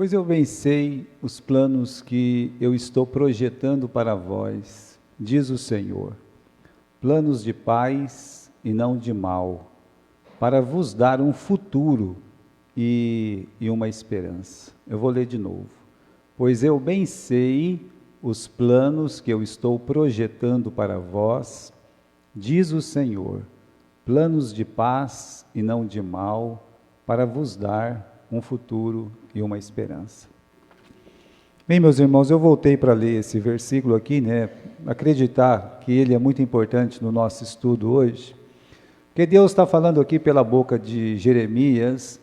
Pois eu bem sei os planos que eu estou projetando para vós, diz o Senhor, planos de paz e não de mal, para vos dar um futuro e uma esperança. Eu vou ler de novo. Pois eu bem sei os planos que eu estou projetando para vós, diz o Senhor, planos de paz e não de mal, para vos dar um futuro e uma esperança. Bem, meus irmãos, eu voltei para ler esse versículo aqui, acreditar que ele é muito importante no nosso estudo hoje, porque Deus está falando aqui pela boca de Jeremias,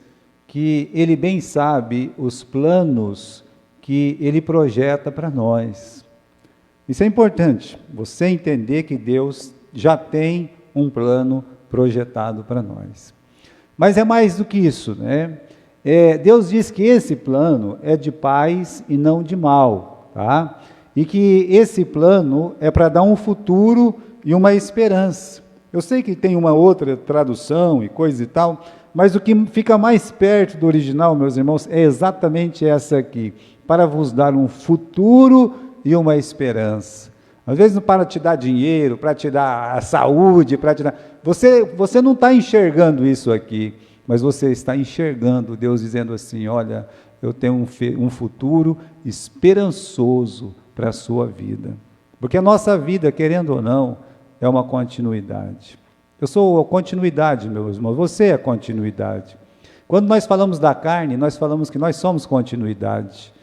que ele bem sabe os planos que ele projeta para nós. Isso é importante, você entender que Deus já tem um plano projetado para nós. Mas é mais do que isso, Deus diz que esse plano é de paz e não de mal, tá? E que esse plano é para dar um futuro e uma esperança. Eu sei que tem uma outra tradução e coisa e tal, mas o que fica mais perto do original, meus irmãos, é exatamente essa aqui, para vos dar um futuro e uma esperança. Às vezes não para te dar dinheiro, para te dar a saúde, para te dar... Você não está enxergando isso aqui, mas você está enxergando Deus dizendo assim, olha, eu tenho um futuro esperançoso para a sua vida. Porque a nossa vida, querendo ou não, é uma continuidade. Eu sou a continuidade, meus irmãos, você é a continuidade. Quando nós falamos da carne, nós falamos que nós somos continuidade.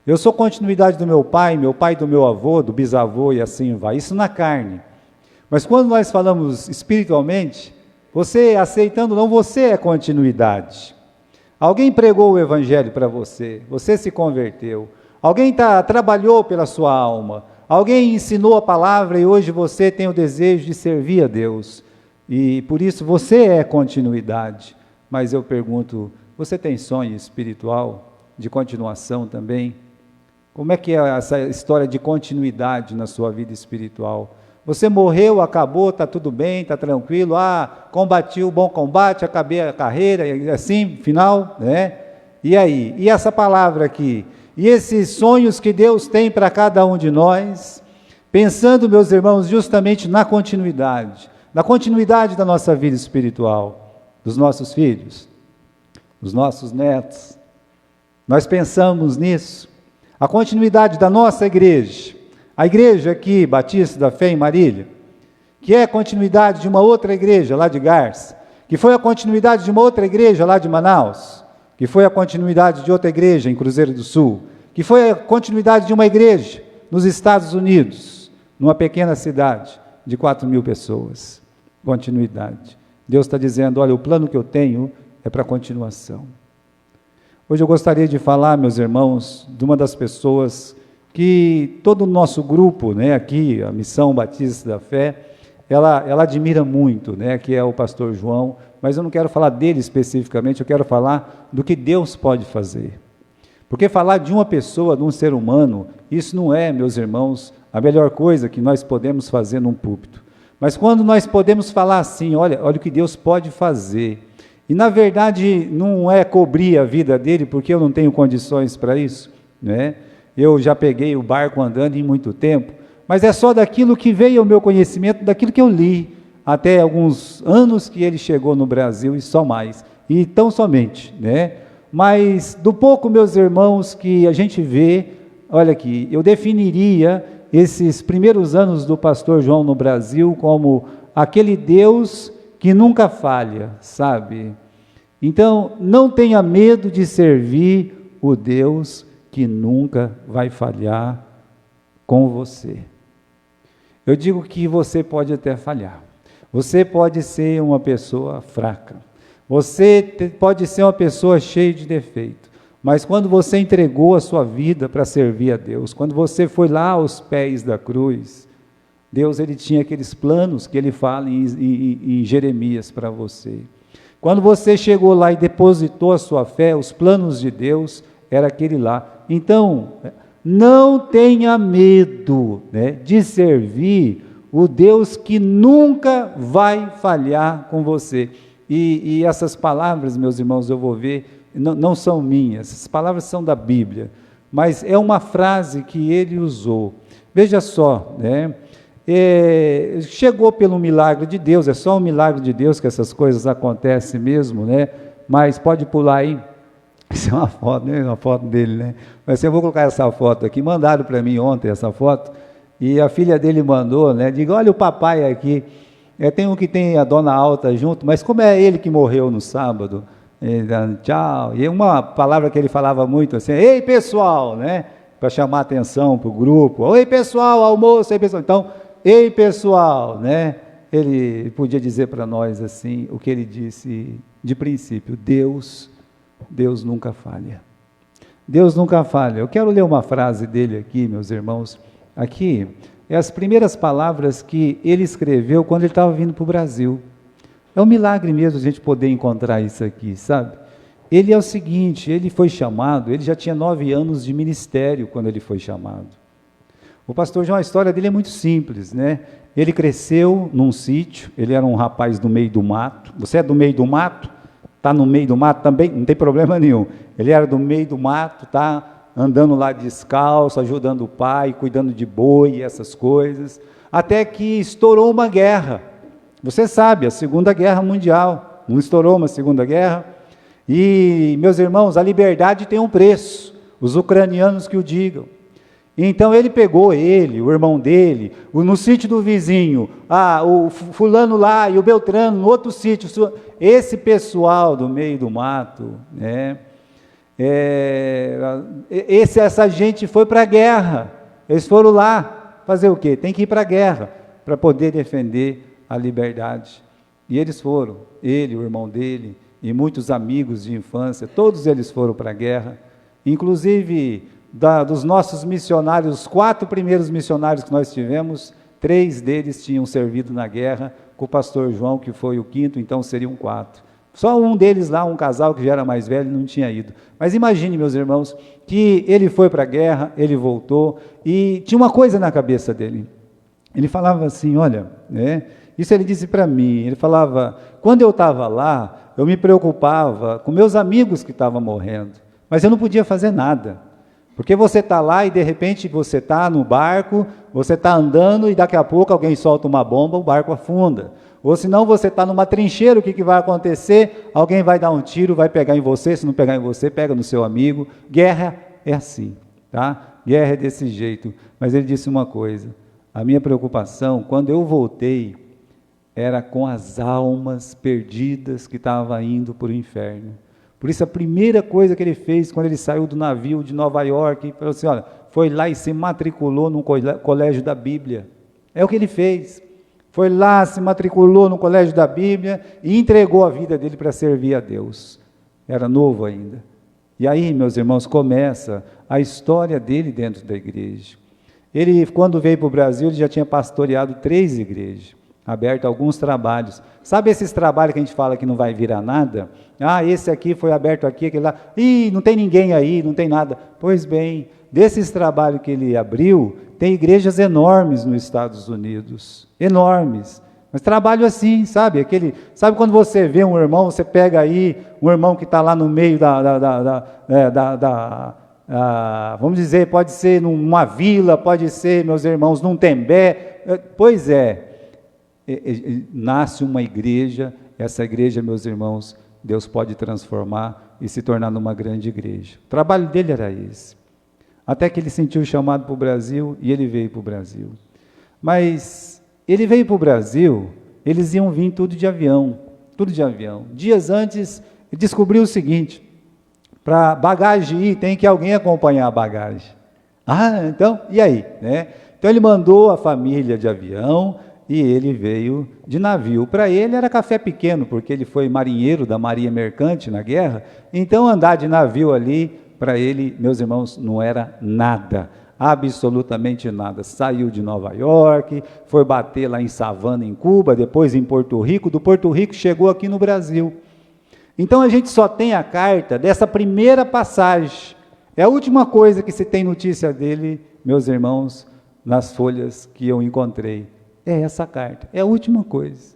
Eu sou continuidade do meu pai do meu avô, do bisavô e assim vai. Isso na carne. Mas quando nós falamos espiritualmente, você aceitando ou não, você é continuidade. Alguém pregou o evangelho para você, você se converteu. Alguém trabalhou pela sua alma. Alguém ensinou a palavra e hoje você tem o desejo de servir a Deus. E por isso você é continuidade. Mas eu pergunto, você tem sonho espiritual de continuação também? Como é que é essa história de continuidade na sua vida espiritual? Você morreu, acabou, está tudo bem, está tranquilo, combati o bom combate, acabei a carreira, e assim, final, E aí? E essa palavra aqui? E esses sonhos que Deus tem para cada um de nós, pensando, meus irmãos, justamente na continuidade da nossa vida espiritual, dos nossos filhos, dos nossos netos. Nós pensamos nisso. A continuidade da nossa igreja, a igreja aqui, Batista da Fé em Marília, que é a continuidade de uma outra igreja lá de Garça, que foi a continuidade de uma outra igreja lá de Manaus, que foi a continuidade de outra igreja em Cruzeiro do Sul, que foi a continuidade de uma igreja nos Estados Unidos, numa pequena cidade de 4.000 pessoas. Continuidade. Deus está dizendo, olha, o plano que eu tenho é para continuação. Hoje eu gostaria de falar, meus irmãos, de uma das pessoas que todo o nosso grupo, aqui, a Missão Batista da Fé, ela admira muito, que é o pastor João, mas eu não quero falar dele especificamente, eu quero falar do que Deus pode fazer. Porque falar de uma pessoa, de um ser humano, isso não é, meus irmãos, a melhor coisa que nós podemos fazer num púlpito. Mas quando nós podemos falar assim, olha o que Deus pode fazer, e na verdade não é cobrir a vida dele, porque eu não tenho condições para isso, Eu já peguei o barco andando em muito tempo, mas é só daquilo que veio ao meu conhecimento, daquilo que eu li, até alguns anos que ele chegou no Brasil e só mais, e tão somente, Mas do pouco, meus irmãos, que a gente vê, olha aqui, eu definiria esses primeiros anos do pastor João no Brasil como aquele Deus que nunca falha, sabe? Então, não tenha medo de servir o Deus que nunca vai falhar com você. Eu digo que você pode até falhar. Você pode ser uma pessoa fraca. Você pode ser uma pessoa cheia de defeito. Mas quando você entregou a sua vida para servir a Deus, quando você foi lá aos pés da cruz, Deus ele tinha aqueles planos que ele fala em Jeremias para você. Quando você chegou lá e depositou a sua fé, os planos de Deus era aquele lá. Então, não tenha medo de servir o Deus que nunca vai falhar com você. E essas palavras, meus irmãos, eu vou ver, não são minhas, essas palavras são da Bíblia, mas é uma frase que ele usou. Veja só, né? Chegou pelo milagre de Deus, é só um milagre de Deus que essas coisas acontecem mesmo, né? Mas pode pular aí. Isso é uma foto, né? Uma foto dele, né? Mas eu vou colocar essa foto aqui. Mandaram para mim ontem essa foto, e a filha dele mandou, né? Diga, olha o papai aqui. Tem um que tem a dona Alta junto, mas como é ele que morreu no sábado, tchau. E uma palavra que ele falava muito assim, ei pessoal, né? Para chamar atenção para o grupo. Oi pessoal, almoço, ei pessoal. Então, ei pessoal, né? Ele podia dizer para nós assim, o que ele disse de princípio, Deus nunca falha. Deus nunca falha. Eu quero ler uma frase dele aqui, meus irmãos. Aqui, as primeiras palavras que ele escreveu quando ele estava vindo para o Brasil. É um milagre mesmo a gente poder encontrar isso aqui, sabe? Ele é o seguinte, ele foi chamado, ele já tinha 9 anos de ministério quando ele foi chamado. O pastor João, a história dele é muito simples, né? Ele cresceu num sítio, ele era um rapaz do meio do mato. Você é do meio do mato? Está no meio do mato também? Não tem problema nenhum. Ele era do meio do mato, tá andando lá descalço, ajudando o pai, cuidando de boi, essas coisas, até que estourou uma guerra. Você sabe, a Segunda Guerra Mundial, não estourou uma Segunda Guerra? E, meus irmãos, a liberdade tem um preço, os ucranianos que o digam. Então ele pegou o irmão dele, no sítio do vizinho, o fulano lá e o Beltrano no outro sítio, esse pessoal do meio do mato, né? Essa gente foi para a guerra, eles foram lá fazer o quê? Tem que ir para a guerra, para poder defender a liberdade. E eles foram, ele, o irmão dele, e muitos amigos de infância, todos eles foram para a guerra, inclusive dos nossos missionários, os 4 primeiros missionários que nós tivemos, 3 deles tinham servido na guerra, com o pastor João, que foi o 5º, então seriam 4. Só um deles lá, um casal que já era mais velho, não tinha ido. Mas imagine, meus irmãos, que ele foi para a guerra, ele voltou, e tinha uma coisa na cabeça dele. Ele falava assim, olha, isso ele disse para mim, ele falava, quando eu estava lá, eu me preocupava com meus amigos que estavam morrendo, mas eu não podia fazer nada. Porque você está lá e de repente você está no barco, você está andando e daqui a pouco alguém solta uma bomba, o barco afunda. Ou senão você está numa trincheira, o que vai acontecer? Alguém vai dar um tiro, vai pegar em você, se não pegar em você, pega no seu amigo. Guerra é assim, tá? Guerra é desse jeito. Mas ele disse uma coisa, a minha preocupação, quando eu voltei, era com as almas perdidas que estavam indo para o inferno. Por isso a primeira coisa que ele fez quando ele saiu do navio de Nova York, falou assim, olha, foi lá e se matriculou no colégio da Bíblia. É o que ele fez. Foi lá, se matriculou no colégio da Bíblia e entregou a vida dele para servir a Deus. Era novo ainda. E aí, meus irmãos, começa a história dele dentro da igreja. Ele, quando veio para o Brasil, ele já tinha pastoreado 3 igrejas. Aberto alguns trabalhos. Sabe esses trabalhos que a gente fala que não vai virar nada? Esse aqui foi aberto aqui, aquele lá. Não tem ninguém aí, não tem nada. Pois bem, desses trabalhos que ele abriu, tem igrejas enormes nos Estados Unidos. Enormes. Mas trabalho assim, sabe? Sabe quando você vê um irmão, você pega aí, um irmão que está lá no meio vamos dizer, pode ser numa vila, pode ser, meus irmãos, num tembé. Pois é. Nasce uma igreja, essa igreja, meus irmãos, Deus pode transformar e se tornar numa grande igreja. O trabalho dele era esse. Até que ele sentiu o chamado para o Brasil e ele veio para o Brasil. Mas ele veio para o Brasil, eles iam vir tudo de avião. Dias antes, ele descobriu o seguinte, para bagagem ir, tem que alguém acompanhar a bagagem. Então, e aí? Né? Então ele mandou a família de avião, e ele veio de navio. Para ele era café pequeno, porque ele foi marinheiro da Marinha Mercante na guerra, então andar de navio ali, para ele, meus irmãos, não era nada, absolutamente nada. Saiu de Nova York, foi bater lá em Savana, em Cuba, depois em Porto Rico, do Porto Rico chegou aqui no Brasil. Então a gente só tem a carta dessa primeira passagem, é a última coisa que se tem notícia dele, meus irmãos, nas folhas que eu encontrei. É essa carta, é a última coisa,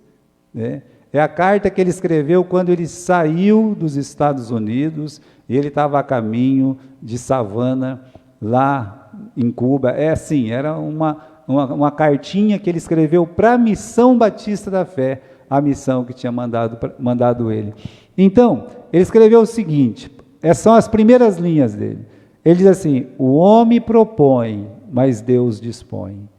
né? É a carta que ele escreveu quando ele saiu dos Estados Unidos e ele estava a caminho de Savannah, lá em Cuba. Era uma cartinha que ele escreveu para a Missão Batista da Fé, a missão que tinha mandado ele. Então, ele escreveu o seguinte, essas são as primeiras linhas dele. Ele diz assim: o homem propõe, mas Deus dispõe.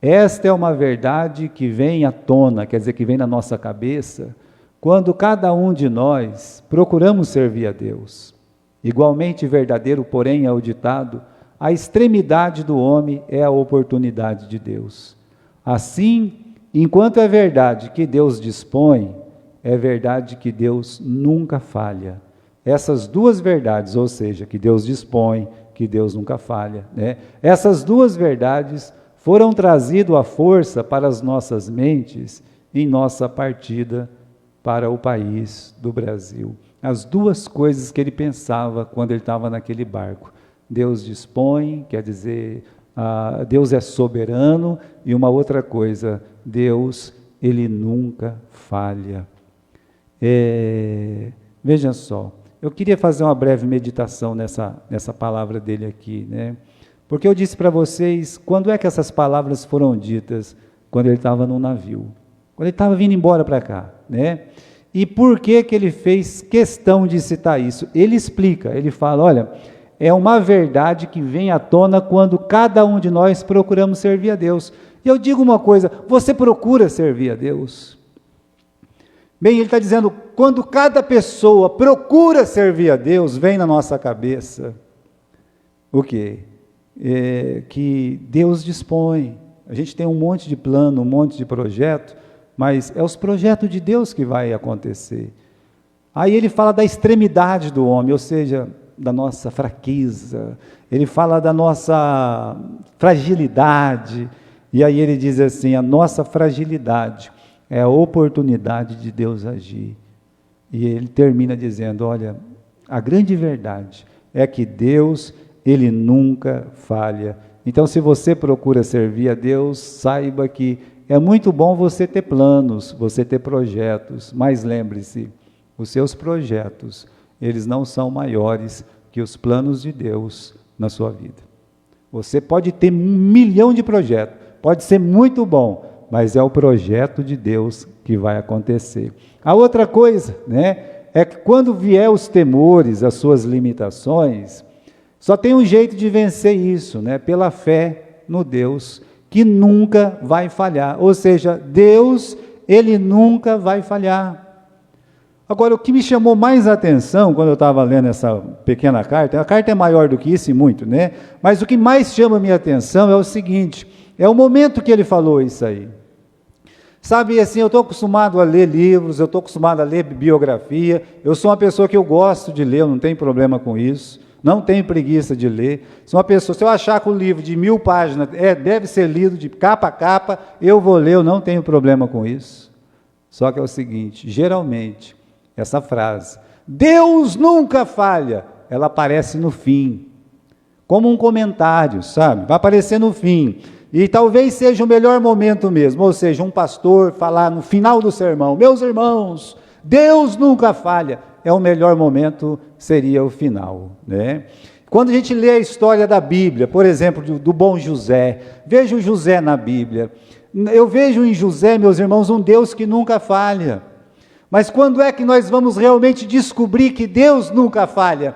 Esta é uma verdade que vem à tona, quer dizer, que vem na nossa cabeça, quando cada um de nós procuramos servir a Deus. Igualmente verdadeiro, porém, é o ditado: a extremidade do homem é a oportunidade de Deus. Assim, enquanto é verdade que Deus dispõe, é verdade que Deus nunca falha. Essas duas verdades, ou seja, que Deus dispõe, que Deus nunca falha, né? Essas duas verdades foram trazidas à força para as nossas mentes em nossa partida para o país do Brasil. As duas coisas que ele pensava quando ele estava naquele barco. Deus dispõe, quer dizer, Deus é soberano, e uma outra coisa, Deus, ele nunca falha. Veja só, eu queria fazer uma breve meditação nessa palavra dele aqui, né? Porque eu disse para vocês, quando é que essas palavras foram ditas? Quando ele estava no navio, quando ele estava vindo embora para cá, né? E por que ele fez questão de citar isso? Ele explica, ele fala, olha, é uma verdade que vem à tona quando cada um de nós procuramos servir a Deus. E eu digo uma coisa, você procura servir a Deus? Bem, ele está dizendo, quando cada pessoa procura servir a Deus, vem na nossa cabeça o quê? Que Deus dispõe. A gente tem um monte de plano, um monte de projeto, mas é os projetos de Deus que vai acontecer. Aí ele fala da extremidade do homem, ou seja, da nossa fraqueza, ele fala da nossa fragilidade, e aí ele diz assim, a nossa fragilidade é a oportunidade de Deus agir. E ele termina dizendo, olha, a grande verdade é que Deus, ele nunca falha. Então, se você procura servir a Deus, saiba que é muito bom você ter planos, você ter projetos, mas lembre-se, os seus projetos, eles não são maiores que os planos de Deus na sua vida. Você pode ter 1 milhão de projetos, pode ser muito bom, mas é o projeto de Deus que vai acontecer. A outra coisa, né, é que quando vier os temores, as suas limitações, só tem um jeito de vencer isso, né? Pela fé no Deus, que nunca vai falhar. Ou seja, Deus, ele nunca vai falhar. Agora, o que me chamou mais a atenção, quando eu estava lendo essa pequena carta, a carta é maior do que isso e muito, né? Mas o que mais chama a minha atenção é o seguinte, é o momento que ele falou isso aí. Sabe, assim, eu estou acostumado a ler livros, eu estou acostumado a ler biografia, eu sou uma pessoa que eu gosto de ler, eu não tenho problema com isso. Não tenho preguiça de ler. Se eu achar que o livro de 1000 páginas deve ser lido de capa a capa, eu vou ler, eu não tenho problema com isso. Só que é o seguinte, geralmente, essa frase, Deus nunca falha, ela aparece no fim, como um comentário, sabe? Vai aparecer no fim. E talvez seja o melhor momento mesmo, ou seja, um pastor falar no final do sermão, meus irmãos, Deus nunca falha. É o melhor momento, seria o final, né? Quando a gente lê a história da Bíblia, por exemplo, do bom José, veja o José na Bíblia, eu vejo em José, meus irmãos, um Deus que nunca falha. Mas quando é que nós vamos realmente descobrir que Deus nunca falha?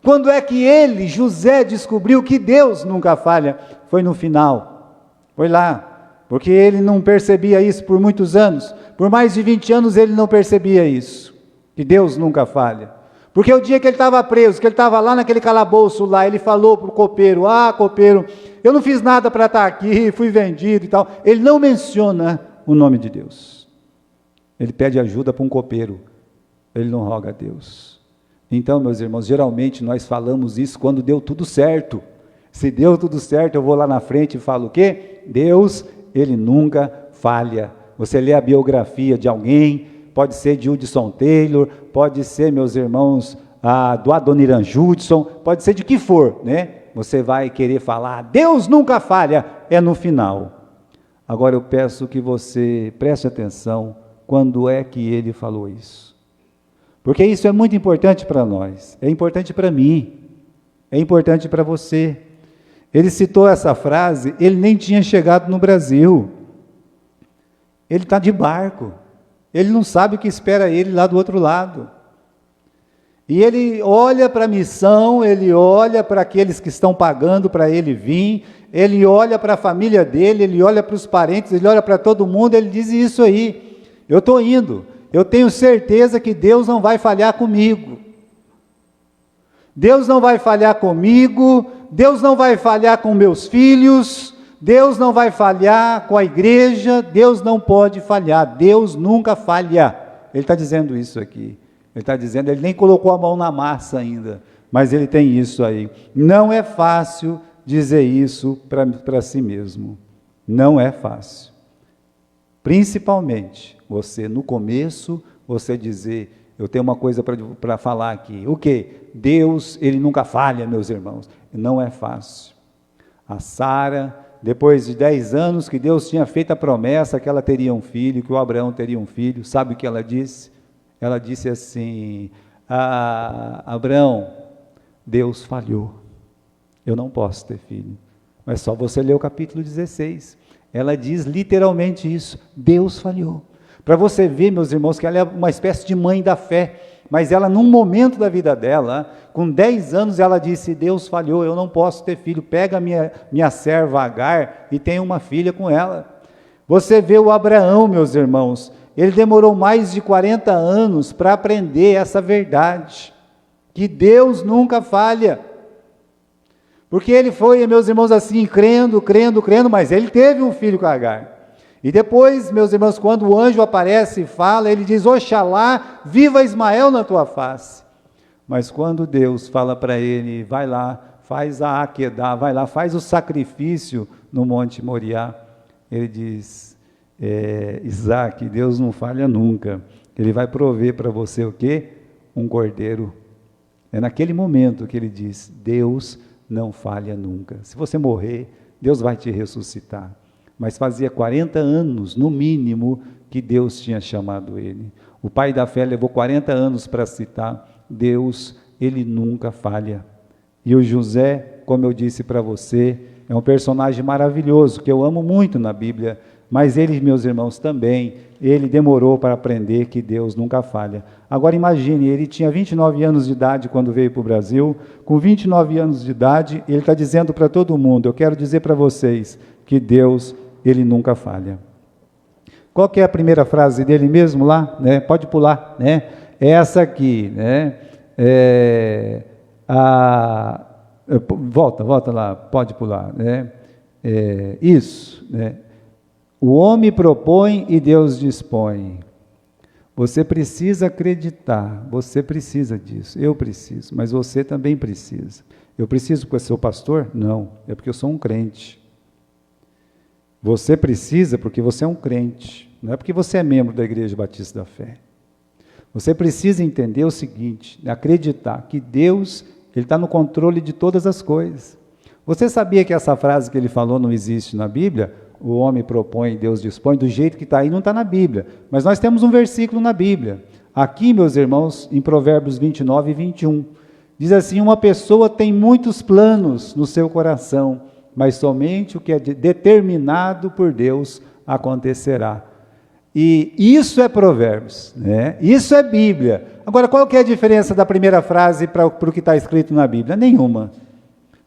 Quando é que José, descobriu que Deus nunca falha? Foi no final, foi lá, porque ele não percebia isso por muitos anos, por mais de 20 anos ele não percebia isso. Que Deus nunca falha, porque o dia que ele estava preso, que ele estava lá naquele calabouço lá, ele falou para o copeiro, copeiro, eu não fiz nada para estar aqui, fui vendido e tal, ele não menciona o nome de Deus, ele pede ajuda para um copeiro, ele não roga a Deus. Então, meus irmãos, geralmente nós falamos isso quando deu tudo certo, se deu tudo certo, eu vou lá na frente e falo o quê? Deus, ele nunca falha. Você lê a biografia de alguém, pode ser de Hudson Taylor, pode ser, meus irmãos, do Adoniran Judson, pode ser de que for, né? Você vai querer falar, Deus nunca falha, é no final. Agora eu peço que você preste atenção quando é que ele falou isso. Porque isso é muito importante para nós, é importante para mim, é importante para você. Ele citou essa frase, ele nem tinha chegado no Brasil, ele está de barco, ele não sabe o que espera ele lá do outro lado. E ele olha para a missão, ele olha para aqueles que estão pagando para ele vir, ele olha para a família dele, ele olha para os parentes, ele olha para todo mundo, ele diz isso aí, eu estou indo, eu tenho certeza que Deus não vai falhar comigo. Deus não vai falhar comigo, Deus não vai falhar com meus filhos, Deus não vai falhar com a igreja, Deus não pode falhar, Deus nunca falha. Ele está dizendo isso aqui, ele está dizendo, ele nem colocou a mão na massa ainda, mas ele tem isso aí. Não é fácil dizer isso para si mesmo, não é fácil. Principalmente, você no começo, você dizer, eu tenho uma coisa para falar aqui, o quê? Deus, ele nunca falha, meus irmãos, não é fácil. A Sara, depois de 10 anos que Deus tinha feito a promessa que ela teria um filho, que o Abraão teria um filho, sabe o que ela disse? Ela disse assim, Abraão, Deus falhou, eu não posso ter filho. Mas só você ler o capítulo 16, ela diz literalmente isso, Deus falhou. Para você ver, meus irmãos, que ela é uma espécie de mãe da fé, mas ela num momento da vida dela, com 10 anos, ela disse, Deus falhou, eu não posso ter filho, pega minha serva Agar e tenha uma filha com ela. Você vê o Abraão, meus irmãos, ele demorou mais de 40 anos para aprender essa verdade, que Deus nunca falha, porque ele foi, meus irmãos, assim, crendo, mas ele teve um filho com Agar. E depois, meus irmãos, quando o anjo aparece e fala, ele diz, Oxalá, viva Ismael na tua face. Mas quando Deus fala para ele, vai lá, faz a Aquedá, vai lá, faz o sacrifício no Monte Moriá, ele diz, Isaac, Deus não falha nunca, ele vai prover para você o quê? Um cordeiro. É naquele momento que ele diz, Deus não falha nunca. Se você morrer, Deus vai te ressuscitar. Mas fazia 40 anos, no mínimo, que Deus tinha chamado ele. O pai da fé levou 40 anos para citar, Deus, ele nunca falha. E o José, como eu disse para você, é um personagem maravilhoso, que eu amo muito na Bíblia, mas ele, meus irmãos, também, ele demorou para aprender que Deus nunca falha. Agora imagine, ele tinha 29 anos de idade quando veio para o Brasil, com 29 anos de idade, ele está dizendo para todo mundo, eu quero dizer para vocês, que Deus, ele nunca falha. Qual que é a primeira frase dele mesmo lá? Né? Pode pular, né? É essa aqui, né? Volta lá, pode pular, né? Isso, né? O homem propõe e Deus dispõe. Você precisa acreditar, você precisa disso, eu preciso, mas você também precisa. Eu preciso porque eu sou pastor? Não, é porque eu sou um crente. Você precisa porque você é um crente, não é porque você é membro da Igreja Batista da Fé. Você precisa entender o seguinte, acreditar que Deus, ele está no controle de todas as coisas. Você sabia que essa frase que ele falou não existe na Bíblia? O homem propõe e Deus dispõe, do jeito que está aí, não está na Bíblia. Mas nós temos um versículo na Bíblia. Aqui, meus irmãos, em Provérbios 29 e 21, diz assim, uma pessoa tem muitos planos no seu coração, mas somente o que é determinado por Deus acontecerá. E isso é Provérbios, né? Isso é Bíblia. Agora, qual que é a diferença da primeira frase para o que está escrito na Bíblia? Nenhuma,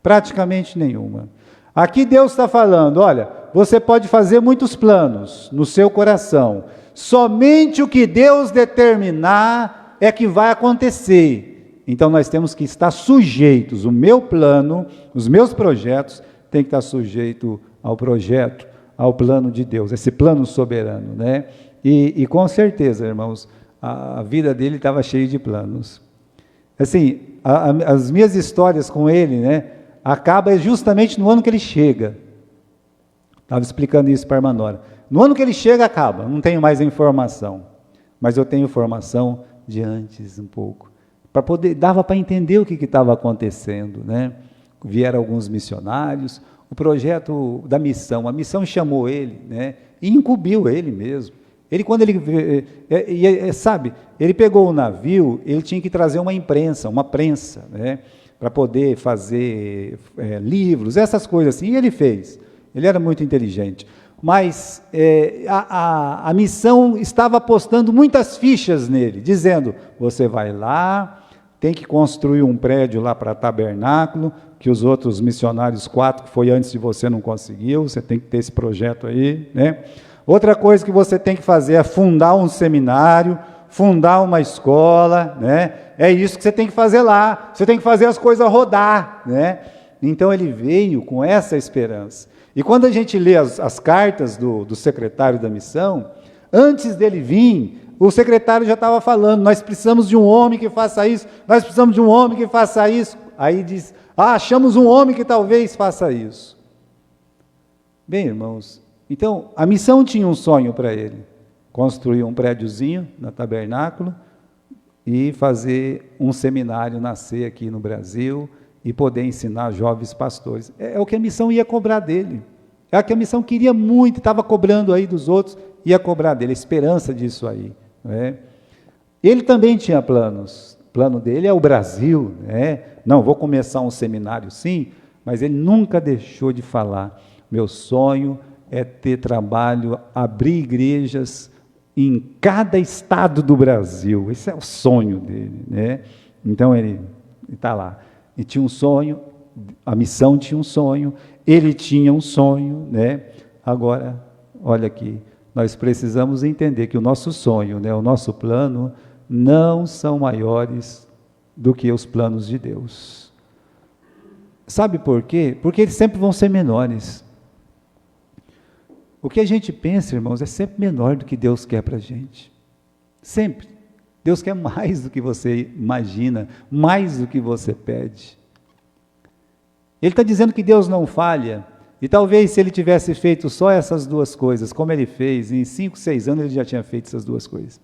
praticamente nenhuma. Aqui Deus está falando, olha, você pode fazer muitos planos no seu coração, somente o que Deus determinar é que vai acontecer. Então nós temos que estar sujeitos, o meu plano, os meus projetos, tem que estar sujeito ao projeto, ao plano de Deus, esse plano soberano, né? E com certeza, irmãos, a vida dele estava cheia de planos. Assim, as minhas histórias com ele, né, acaba justamente no ano que ele chega. Estava explicando isso para a irmã Nora. No ano que ele chega, acaba, não tenho mais a informação, mas eu tenho informação de antes um pouco, para poder, dava para entender o que estava acontecendo, né? Vieram alguns missionários, o projeto da missão, a missão chamou ele, né, e incumbiu ele mesmo. Quando ele, sabe, ele pegou o navio, ele tinha que trazer uma prensa, né, para poder fazer livros, essas coisas assim, e ele fez. Ele era muito inteligente. Mas a missão estava apostando muitas fichas nele, dizendo, você vai lá, tem que construir um prédio lá para tabernáculo, que os outros missionários 4 que foi antes de você não conseguiu, você tem que ter esse projeto aí, né? Outra coisa que você tem que fazer é fundar um seminário, fundar uma escola, né? É isso que você tem que fazer lá, você tem que fazer as coisas rodar, né? Então ele veio com essa esperança. E quando a gente lê as cartas do secretário da missão, antes dele vir, o secretário já estava falando, nós precisamos de um homem que faça isso, nós precisamos de um homem que faça isso. Aí diz, achamos um homem que talvez faça isso. Bem, irmãos, então a missão tinha um sonho para ele, construir um prédiozinho no tabernáculo e fazer um seminário nascer aqui no Brasil e poder ensinar jovens pastores. É o que a missão ia cobrar dele. É o que a missão queria muito, estava cobrando aí dos outros, ia cobrar dele, a esperança disso aí. Né? Ele também tinha planos. O plano dele é o Brasil. Né? Não, vou começar um seminário sim, mas ele nunca deixou de falar. Meu sonho é ter trabalho, abrir igrejas em cada estado do Brasil. Esse é o sonho dele. Né? Então ele está lá. E tinha um sonho, a missão tinha um sonho, ele tinha um sonho, né? Agora, olha aqui, nós precisamos entender que o nosso sonho, né, o nosso plano, não são maiores do que os planos de Deus. Sabe por quê? Porque eles sempre vão ser menores. O que a gente pensa, irmãos, é sempre menor do que Deus quer para a gente. Sempre. Deus quer mais do que você imagina, mais do que você pede. Ele está dizendo que Deus não falha, e talvez se ele tivesse feito só essas duas coisas, como ele fez, em 5, 6 anos ele já tinha feito essas duas coisas.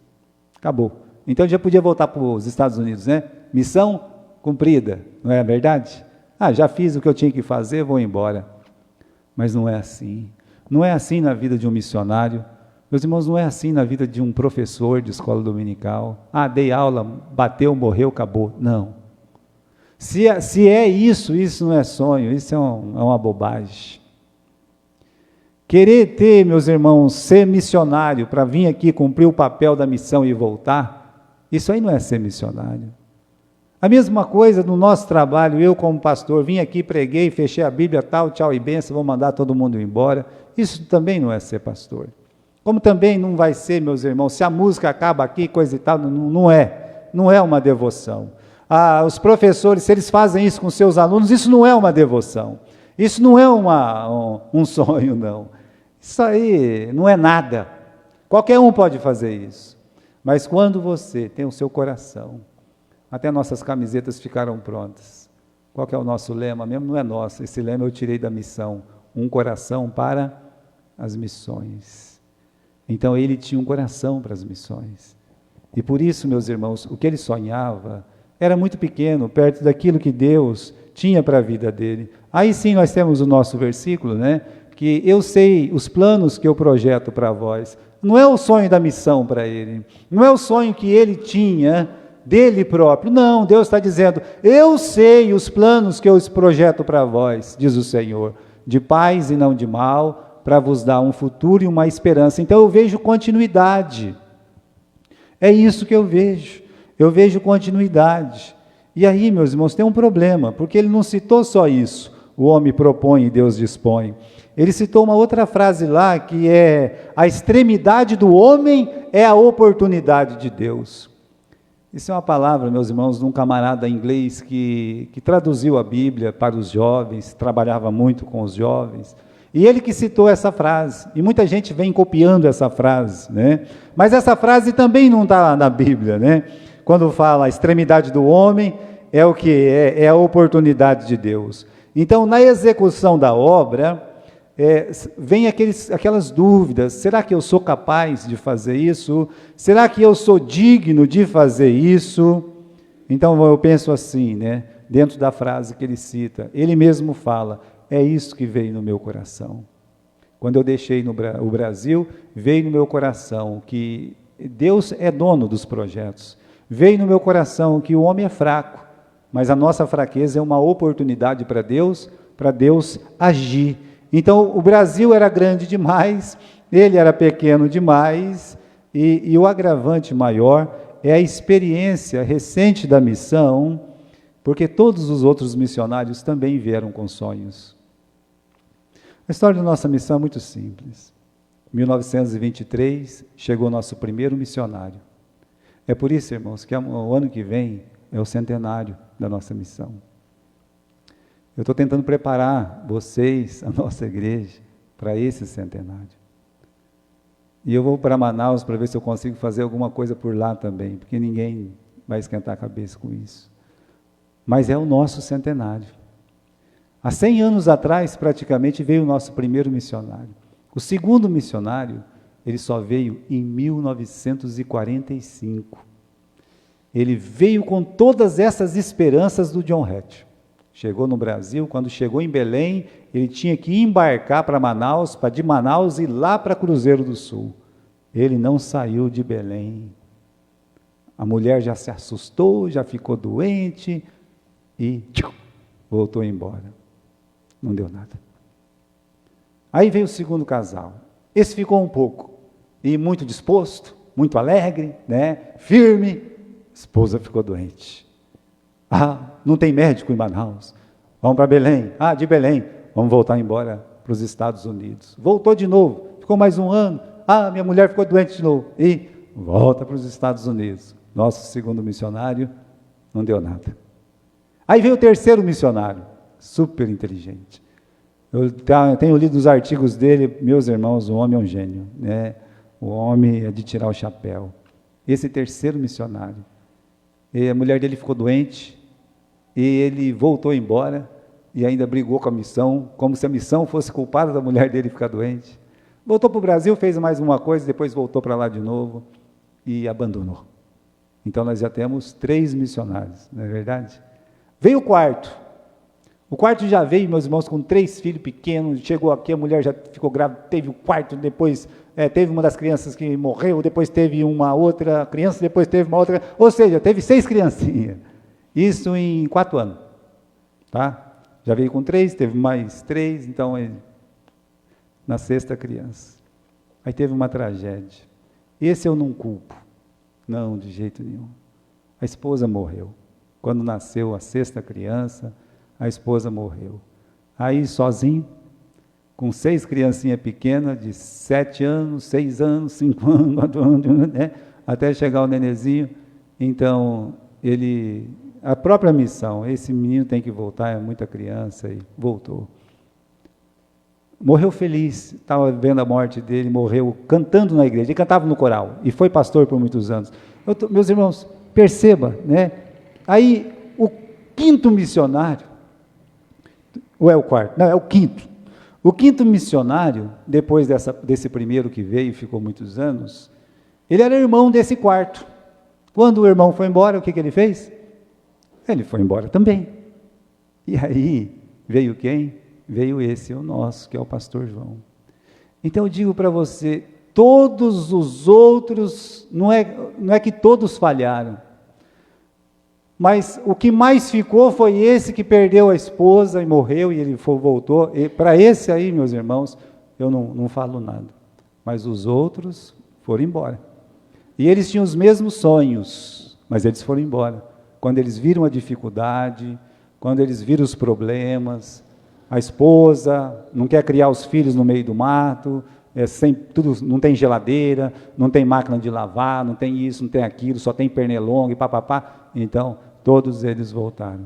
Acabou. Então ele já podia voltar para os Estados Unidos, né? Missão cumprida, não é verdade? Já fiz o que eu tinha que fazer, vou embora. Mas não é assim. Não é assim na vida de um missionário. Meus irmãos, não é assim na vida de um professor de escola dominical. Dei aula, bateu, morreu, acabou. Não. Se é isso não é sonho, isso é uma bobagem. Querer ter, meus irmãos, ser missionário para vir aqui cumprir o papel da missão e voltar, isso aí não é ser missionário. A mesma coisa no nosso trabalho, eu como pastor, vim aqui, preguei, fechei a Bíblia, tal, tchau e benção, vou mandar todo mundo embora. Isso também não é ser pastor. Como também não vai ser, meus irmãos, se a música acaba aqui, coisa e tal, não é uma devoção. Os professores, se eles fazem isso com seus alunos, isso não é uma devoção. Isso não é um sonho, não. Isso aí não é nada. Qualquer um pode fazer isso. Mas quando você tem o seu coração, até nossas camisetas ficaram prontas. Qual que é o nosso lema mesmo? Não é nosso, esse lema eu tirei da missão. Um coração para as missões. Então ele tinha um coração para as missões. E por isso, meus irmãos, o que ele sonhava era muito pequeno, perto daquilo que Deus tinha para a vida dele. Aí sim nós temos o nosso versículo, né? Que eu sei os planos que eu projeto para vós. Não é o sonho da missão para ele, não é o sonho que ele tinha dele próprio. Não, Deus está dizendo, eu sei os planos que eu projeto para vós, diz o Senhor, de paz e não de mal, para vos dar um futuro e uma esperança. Então eu vejo continuidade. É isso que eu vejo. Eu vejo continuidade. E aí, meus irmãos, tem um problema, porque ele não citou só isso, o homem propõe e Deus dispõe. Ele citou uma outra frase lá, que é, a extremidade do homem é a oportunidade de Deus. Isso é uma palavra, meus irmãos, de um camarada inglês que traduziu a Bíblia para os jovens, trabalhava muito com os jovens, e ele que citou essa frase, e muita gente vem copiando essa frase, né? Mas essa frase também não está na Bíblia, né? Quando fala a extremidade do homem, é o que? É a oportunidade de Deus. Então, na execução da obra, vem aquelas dúvidas, será que eu sou capaz de fazer isso? Será que eu sou digno de fazer isso? Então, eu penso assim, né? Dentro da frase que ele cita, ele mesmo fala, é isso que veio no meu coração. quando eu deixei o Brasil, veio no meu coração que Deus é dono dos projetos. Veio no meu coração que o homem é fraco, mas a nossa fraqueza é uma oportunidade para Deus agir. Então, o Brasil era grande demais, ele era pequeno demais, e o agravante maior é a experiência recente da missão, porque todos os outros missionários também vieram com sonhos. A história da nossa missão é muito simples. Em 1923, chegou o nosso primeiro missionário. É por isso, irmãos, que o ano que vem é o centenário da nossa missão. Eu estou tentando preparar vocês, a nossa igreja, para esse centenário. E eu vou para Manaus para ver se eu consigo fazer alguma coisa por lá também, porque ninguém vai esquentar a cabeça com isso. Mas é o nosso centenário. Há 100 anos atrás, praticamente, veio o nosso primeiro missionário. O segundo missionário, ele só veio em 1945. Ele veio com todas essas esperanças do John Hatch. Chegou no Brasil, quando chegou em Belém, ele tinha que embarcar para Manaus, para de Manaus ir lá para Cruzeiro do Sul. Ele não saiu de Belém. A mulher já se assustou, já ficou doente e voltou embora. Não deu nada. Aí veio o segundo casal. Esse ficou um pouco, e muito disposto, muito alegre, firme. A esposa ficou doente. Não tem médico em Manaus. Vamos para Belém. De Belém. Vamos voltar embora para os Estados Unidos. Voltou de novo. Ficou mais um ano. Minha mulher ficou doente de novo. E volta para os Estados Unidos. Nosso segundo missionário, não deu nada. Aí veio o terceiro missionário, super inteligente. Eu tenho lido os artigos dele, meus irmãos, o homem é um gênio, O homem é de tirar o chapéu. Esse terceiro missionário, a mulher dele ficou doente, e ele voltou embora, e ainda brigou com a missão, como se a missão fosse culpada da mulher dele ficar doente. Voltou para o Brasil, fez mais uma coisa, depois voltou para lá de novo, e abandonou. Então nós já temos 3 missionários, não é verdade? Veio o quarto. O quarto já veio, meus irmãos, com 3 filhos pequenos, chegou aqui, a mulher já ficou grávida, teve o quarto, depois teve uma das crianças que morreu, depois teve uma outra criança, depois teve uma outra, ou seja, teve 6 criancinhas. Isso em 4 anos, tá? Já veio com 3, teve mais 3, então, na 6ª criança. Aí teve uma tragédia. Esse eu não culpo, não, de jeito nenhum. A esposa morreu. Quando nasceu a 6ª criança, a esposa morreu. Aí, sozinho, com 6 criancinhas pequenas, de 7 anos, 6 anos, 5 anos, 4 anos, até chegar o nenezinho. Então, a própria missão, esse menino tem que voltar, é muita criança, e voltou. Morreu feliz, estava vendo a morte dele, morreu cantando na igreja, ele cantava no coral, e foi pastor por muitos anos. Meus irmãos, perceba, Aí, o 5º missionário, ou é o 4º? Não, é o 5º. O 5º missionário, depois desse primeiro que veio e ficou muitos anos, ele era irmão desse 4º. Quando o irmão foi embora, o que ele fez? Ele foi embora também. E aí, veio quem? Veio esse, o nosso, que é o pastor João. Então eu digo para você, todos os outros, não é que todos falharam, mas o que mais ficou foi esse que perdeu a esposa e morreu, e ele voltou. E para esse aí, meus irmãos, eu não falo nada. Mas os outros foram embora. E eles tinham os mesmos sonhos, mas eles foram embora. Quando eles viram a dificuldade, quando eles viram os problemas, a esposa não quer criar os filhos no meio do mato, não tem geladeira, não tem máquina de lavar, não tem isso, não tem aquilo, só tem pernilongo e papapá. Então, todos eles voltaram.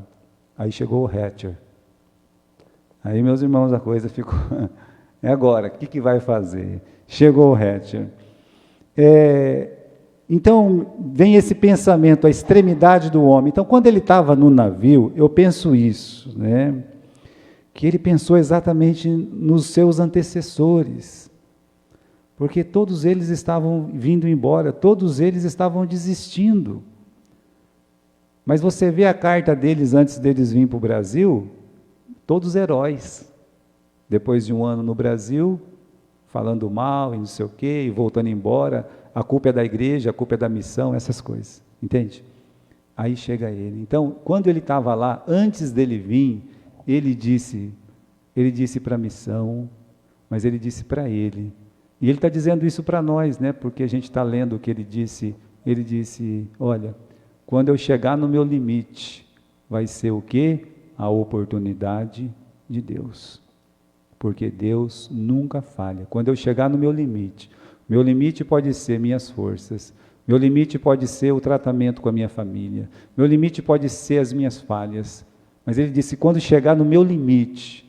Aí chegou o Hatcher. Aí, meus irmãos, a coisa ficou... agora, o que vai fazer? Chegou o Hatcher. Então, vem esse pensamento, a extremidade do homem. Então, quando ele estava no navio, eu penso isso, que ele pensou exatamente nos seus antecessores. Porque todos eles estavam vindo embora, todos eles estavam desistindo. Mas você vê a carta deles antes deles virem para o Brasil, todos heróis. Depois de um ano no Brasil, falando mal e não sei o quê, e voltando embora, a culpa é da igreja, a culpa é da missão, essas coisas, entende? Aí chega ele. Então, quando ele estava lá, antes dele vir, ele disse para a missão, mas ele disse para ele. E ele está dizendo isso para nós, né? Porque a gente está lendo o que ele disse. Ele disse, olha, quando eu chegar no meu limite, vai ser o quê? A oportunidade de Deus. Porque Deus nunca falha. Quando eu chegar no meu limite pode ser minhas forças, meu limite pode ser o tratamento com a minha família, meu limite pode ser as minhas falhas. Mas ele disse, quando chegar no meu limite,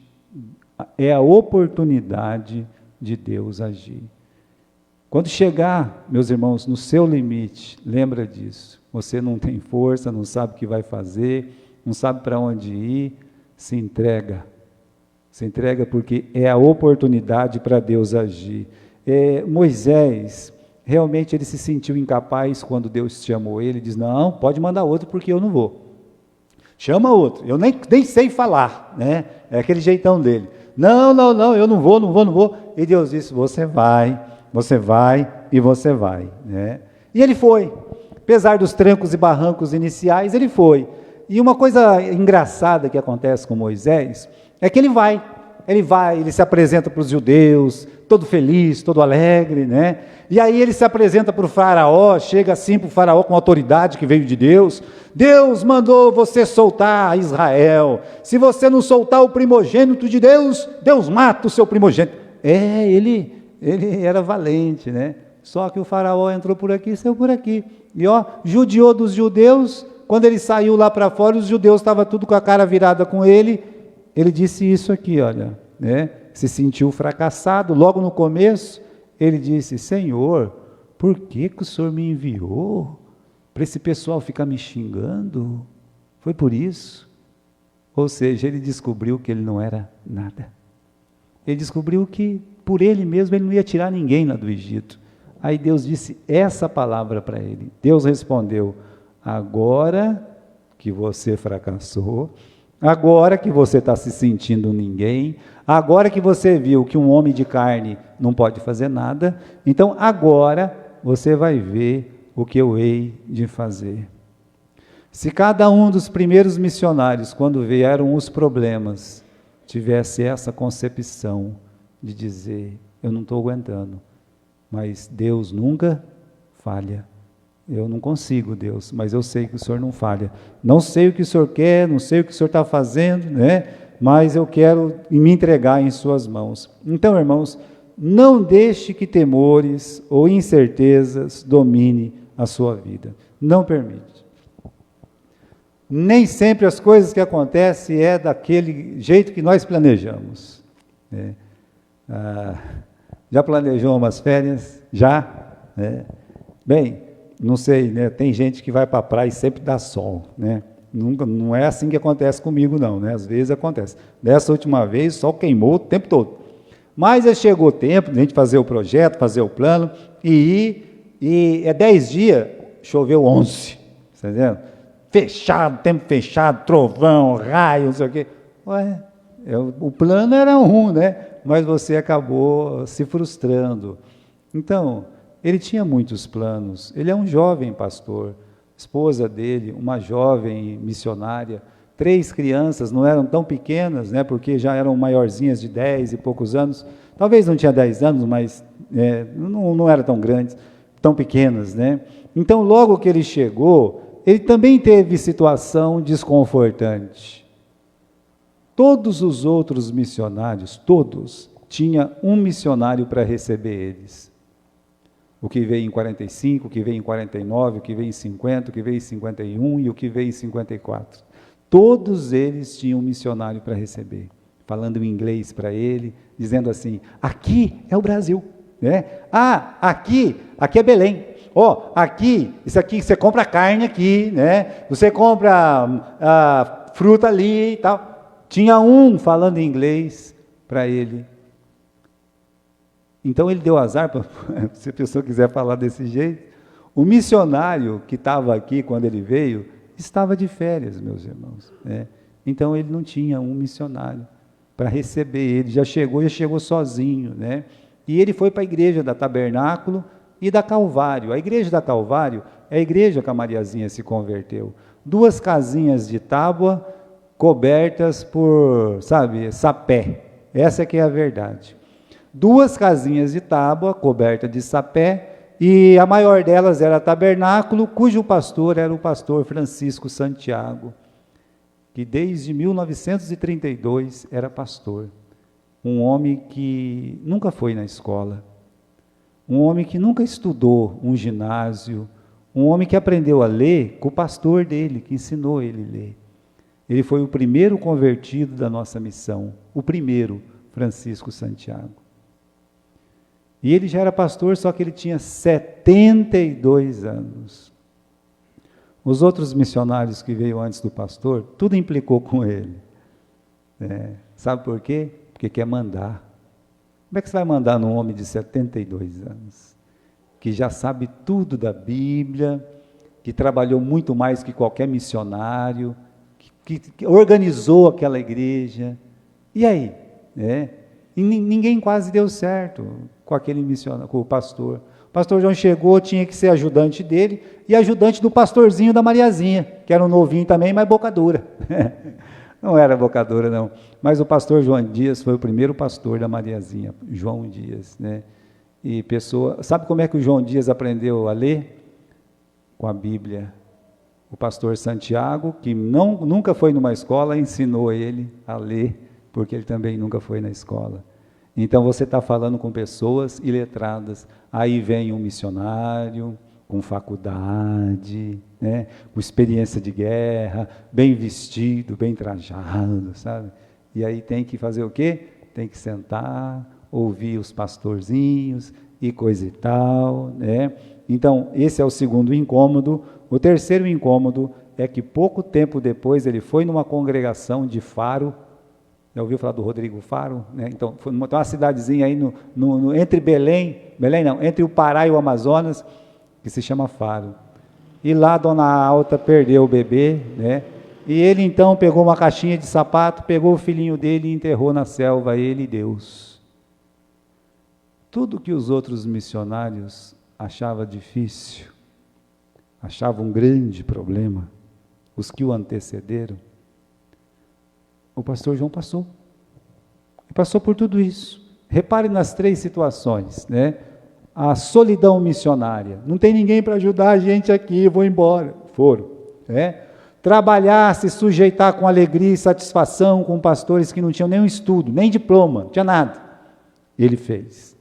é a oportunidade de Deus agir. Quando chegar, meus irmãos, no seu limite, lembra disso. Você não tem força, não sabe o que vai fazer, não sabe para onde ir, se entrega. Se entrega porque é a oportunidade para Deus agir. Moisés, realmente ele se sentiu incapaz quando Deus chamou ele, diz, não, pode mandar outro porque eu não vou. Chama outro, eu nem sei falar, né? É aquele jeitão dele. Não, eu não vou. E Deus disse, você vai e você vai, né? E ele foi, apesar dos trancos e barrancos iniciais, ele foi. E uma coisa engraçada que acontece com Moisés, é que ele se apresenta para os judeus, todo feliz, todo alegre, né? E aí ele se apresenta para o faraó, chega assim para o faraó com autoridade que veio de Deus. Deus mandou você soltar Israel. Se você não soltar o primogênito de Deus, Deus mata o seu primogênito. Ele era valente, né? Só que o faraó entrou por aqui, saiu por aqui. E judiou dos judeus. Quando ele saiu lá para fora, os judeus estavam tudo com a cara virada com ele. Ele disse isso aqui, olha, né? Se sentiu fracassado. Logo no começo, ele disse, Senhor, por que o Senhor me enviou? Para esse pessoal ficar me xingando? Foi por isso? Ou seja, ele descobriu que ele não era nada. Ele descobriu que, por ele mesmo, ele não ia tirar ninguém lá do Egito. Aí Deus disse essa palavra para ele. Deus respondeu, agora que você fracassou, agora que você está se sentindo ninguém, agora que você viu que um homem de carne não pode fazer nada, então agora você vai ver o que eu hei de fazer. Se cada um dos primeiros missionários, quando vieram os problemas, tivesse essa concepção de dizer, eu não estou aguentando, mas Deus nunca falha. Eu não consigo, Deus, mas eu sei que o Senhor não falha. Não sei o que o Senhor quer, não sei o que o Senhor está fazendo, né? Mas eu quero me entregar em suas mãos. Então, irmãos, não deixe que temores ou incertezas domine a sua vida. Não permite. Nem sempre as coisas que acontecem é daquele jeito que nós planejamos, né? Já planejou umas férias? Já? Né? Bem, não sei, né? Tem gente que vai para a praia e sempre dá sol, né? Não é assim que acontece comigo, não, né? Às vezes acontece. Dessa última vez, o sol queimou o tempo todo. Mas chegou o tempo de a gente fazer o projeto, fazer o plano, e 10 dias, choveu 11, tá entendendo? Fechado, tempo fechado, trovão, raio, não sei o quê. O plano era um, né? Mas você acabou se frustrando. Então, ele tinha muitos planos. Ele é um jovem pastor. Esposa dele, uma jovem missionária. 3 crianças, não eram tão pequenas, né? Porque já eram maiorzinhas de 10 e poucos anos. Talvez não tinha 10 anos, mas não eram tão grandes, tão pequenas, né? Então, logo que ele chegou, ele também teve situação desconfortante. Todos os outros missionários, todos, tinha um missionário para receber eles. O que veio em 45, o que veio em 49, o que veio em 50, o que veio em 51 e o que veio em 54. Todos eles tinham um missionário para receber, falando em inglês para ele, dizendo assim, aqui é o Brasil, né? Aqui é Belém. Aqui, isso aqui, você compra carne aqui, né? Você compra fruta ali e tal. Tinha um falando em inglês para ele. Então ele deu azar, se a pessoa quiser falar desse jeito. O missionário que estava aqui quando ele veio, estava de férias, meus irmãos, né? Então ele não tinha um missionário para receber ele, já chegou sozinho, né? E ele foi para a igreja da Tabernáculo e da Calvário. A igreja da Calvário é a igreja que a Mariazinha se converteu. 2 casinhas de tábua cobertas por, sabe, sapé. Essa é que é a verdade. 2 casinhas de tábua cobertas de sapé, e a maior delas era Tabernáculo, cujo pastor era o pastor Francisco Santiago, que desde 1932 era pastor. Um homem que nunca foi na escola, um homem que nunca estudou um ginásio, um homem que aprendeu a ler com o pastor dele, que ensinou ele a ler. Ele foi o primeiro convertido da nossa missão, o primeiro, Francisco Santiago. E ele já era pastor, só que ele tinha 72 anos. Os outros missionários que veio antes do pastor, tudo implicou com ele. Sabe por quê? Porque quer mandar. Como é que você vai mandar num homem de 72 anos? Que já sabe tudo da Bíblia, que trabalhou muito mais que qualquer missionário, que organizou aquela igreja. E aí? E ninguém quase deu certo com aquele missionário, com o pastor. O pastor João chegou, tinha que ser ajudante dele, e ajudante do pastorzinho da Mariazinha, que era um novinho também, mas boca dura. Não era boca dura, não. Mas o pastor João Dias foi o primeiro pastor da Mariazinha, João Dias, né? E sabe como é que o João Dias aprendeu a ler? Com a Bíblia. O pastor Santiago, que nunca foi numa escola, ensinou ele a ler, porque ele também nunca foi na escola. Então você está falando com pessoas iletradas, aí vem um missionário, com faculdade, né, com experiência de guerra, bem vestido, bem trajado, sabe? E aí tem que fazer o quê? Tem que sentar, ouvir os pastorzinhos e coisa e tal, né? Então, esse é o segundo incômodo. O terceiro incômodo é que pouco tempo depois ele foi numa congregação de Faro. Já ouviu falar do Rodrigo Faro? Né? Então, foi uma cidadezinha aí entre entre o Pará e o Amazonas, que se chama Faro. E lá a dona Alta perdeu o bebê, né? E ele então pegou uma caixinha de sapato, pegou o filhinho dele e enterrou na selva, ele e Deus. Tudo que os outros missionários achavam difícil, achavam um grande problema, os que o antecederam, o pastor João passou. Ele passou por tudo isso. Repare nas 3 situações, né? A solidão missionária. Não tem ninguém para ajudar a gente aqui, vou embora. Foram. Trabalhar, se sujeitar com alegria e satisfação com pastores que não tinham nenhum estudo, nem diploma, não tinha nada. Ele fez.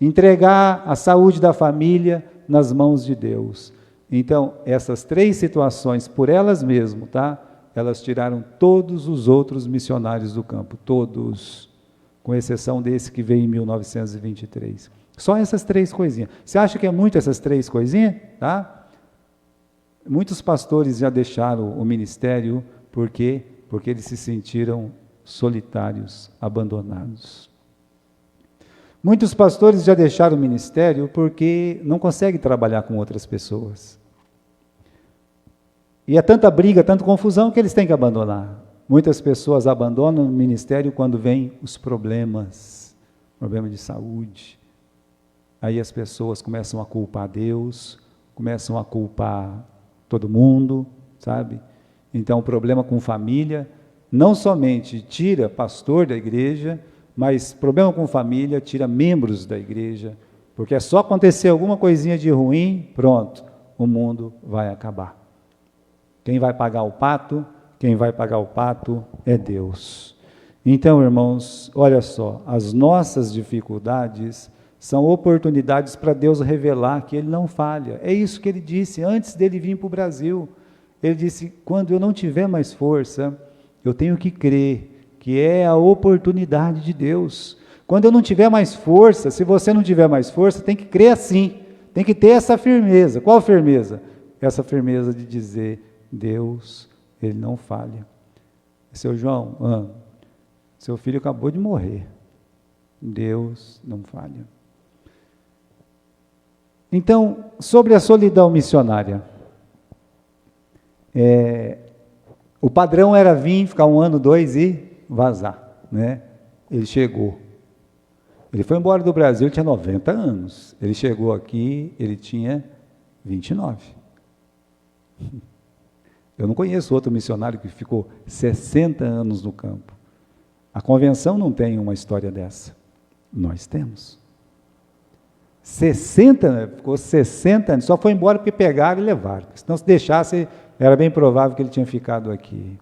Entregar a saúde da família nas mãos de Deus. Então, essas 3 situações, por elas mesmas, tá? Elas tiraram todos os outros missionários do campo, todos, com exceção desse que veio em 1923. Só essas 3 coisinhas. Você acha que é muito essas 3 coisinhas? Tá? Muitos pastores já deixaram o ministério, por quê? Porque eles se sentiram solitários, abandonados. Muitos pastores já deixaram o ministério porque não conseguem trabalhar com outras pessoas. E é tanta briga, tanta confusão que eles têm que abandonar. Muitas pessoas abandonam o ministério quando vêm os problemas de saúde. Aí as pessoas começam a culpar Deus, começam a culpar todo mundo, sabe? Então o problema com família não somente tira pastor da igreja, mas problema com família tira membros da igreja, porque é só acontecer alguma coisinha de ruim, pronto, o mundo vai acabar. Quem vai pagar o pato? Quem vai pagar o pato é Deus. Então, irmãos, olha só, as nossas dificuldades são oportunidades para Deus revelar que Ele não falha. É isso que Ele disse antes dele vir para o Brasil. Ele disse, quando eu não tiver mais força, eu tenho que crer que é a oportunidade de Deus. Quando eu não tiver mais força, se você não tiver mais força, tem que crer assim, tem que ter essa firmeza. Qual firmeza? Essa firmeza de dizer, Deus, Ele não falha. Seu João, seu filho acabou de morrer. Deus não falha. Então, sobre a solidão missionária, o padrão era vir, ficar 1 ano, 2 e vazar, né? Ele chegou. Ele foi embora do Brasil, ele tinha 90 anos. Ele chegou aqui, ele tinha 29. Eu não conheço outro missionário que ficou 60 anos no campo. A convenção não tem uma história dessa. Nós temos. 60, ficou 60 anos, só foi embora porque pegaram e levaram. Se não se deixasse, era bem provável que ele tinha ficado aqui.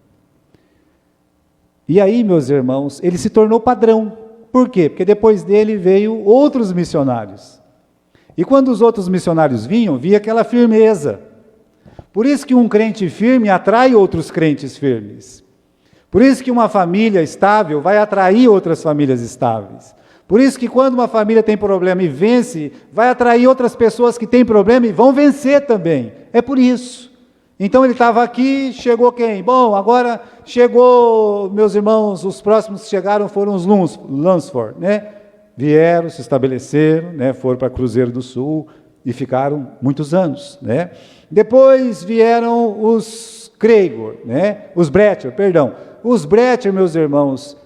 E aí, meus irmãos, ele se tornou padrão. Por quê? Porque depois dele veio outros missionários. E quando os outros missionários vinham, via aquela firmeza. Por isso que um crente firme atrai outros crentes firmes. Por isso que uma família estável vai atrair outras famílias estáveis. Por isso que quando uma família tem problema e vence, vai atrair outras pessoas que têm problema e vão vencer também. É por isso. Então ele estava aqui, chegou quem? Bom, agora chegou, meus irmãos, os próximos que chegaram foram os Lunsford, né? Vieram, se estabeleceram, né? Foram para Cruzeiro do Sul e ficaram muitos anos, né? Depois vieram os Craigor, né? Os Brecher, perdão. Os Brecher, meus irmãos,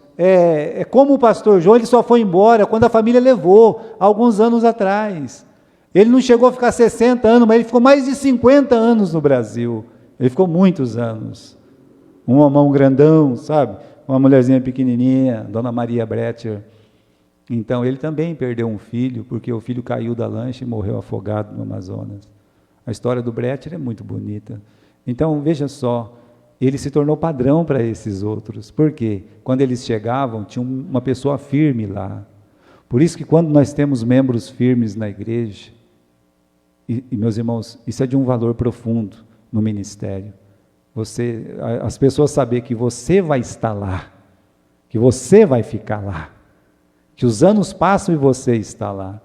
como o pastor João, ele só foi embora quando a família levou, alguns anos atrás. Ele não chegou a ficar 60 anos, mas ele ficou mais de 50 anos no Brasil. Ele ficou muitos anos. Um homão grandão, sabe? Uma mulherzinha pequenininha, Dona Maria Brecher. Então, ele também perdeu um filho, porque o filho caiu da lancha e morreu afogado no Amazonas. A história do Brecher é muito bonita. Então, veja só, ele se tornou padrão para esses outros. Por quê? Quando eles chegavam, tinha uma pessoa firme lá. Por isso que quando nós temos membros firmes na igreja, e meus irmãos, isso é de um valor profundo no ministério. As pessoas saber que você vai estar lá, que você vai ficar lá, que os anos passam e você está lá.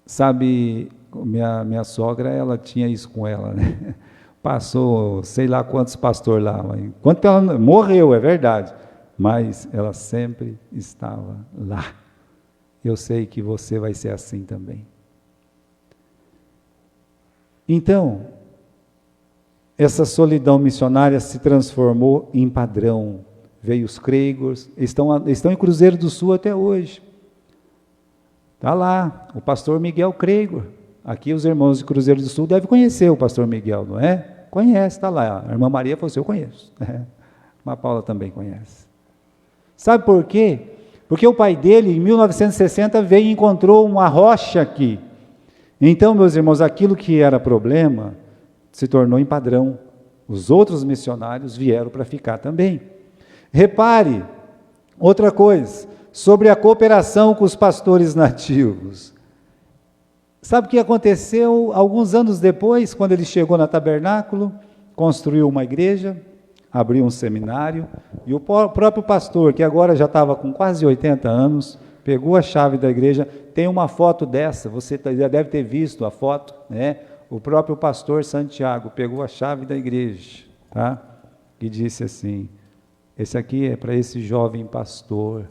Sabe, minha sogra, ela tinha isso com ela, né? Passou sei lá quantos pastores lá, enquanto ela morreu, é verdade, mas ela sempre estava lá. Eu sei que você vai ser assim também. Então, essa solidão missionária se transformou em padrão. Veio os Craigors, estão em Cruzeiro do Sul até hoje. Está lá, o pastor Miguel Craigor. Aqui os irmãos de Cruzeiro do Sul devem conhecer o pastor Miguel, não é? Conhece, está lá. A irmã Maria falou assim, eu conheço. A irmã Paula também conhece. Sabe por quê? Porque o pai dele, em 1960, veio e encontrou uma rocha aqui. Então, meus irmãos, aquilo que era problema se tornou em padrão. Os outros missionários vieram para ficar também. Repare, outra coisa, sobre a cooperação com os pastores nativos. Sabe o que aconteceu alguns anos depois, quando ele chegou na Tabernáculo, construiu uma igreja, abriu um seminário, e o próprio pastor, que agora já estava com quase 80 anos, pegou a chave da igreja. Tem uma foto dessa, você já deve ter visto a foto, né? O próprio pastor Santiago pegou a chave da igreja, tá? E disse assim, esse aqui é para esse jovem pastor,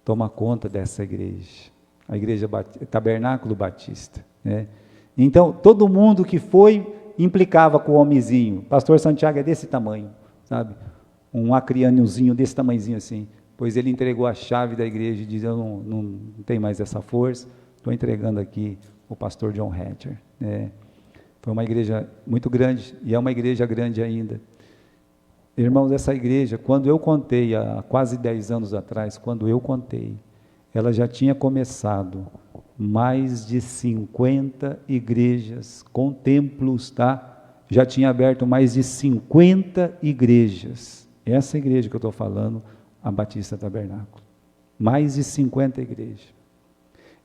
toma conta dessa igreja, a igreja Tabernáculo Batista, né? Então, todo mundo que foi, implicava com o homenzinho. Pastor Santiago é desse tamanho, sabe? Um acrianozinho desse tamanhozinho assim. Pois ele entregou a chave da igreja e diz, eu não tenho mais essa força, estou entregando aqui o pastor John Hatcher, né? Foi uma igreja muito grande, e é uma igreja grande ainda. Irmãos, essa igreja, quando eu contei, há quase 10 anos atrás, quando eu contei, ela já tinha começado mais de 50 igrejas com templos, tá? Já tinha aberto mais de 50 igrejas. Essa igreja que eu estou falando, a Batista Tabernáculo. Mais de 50 igrejas.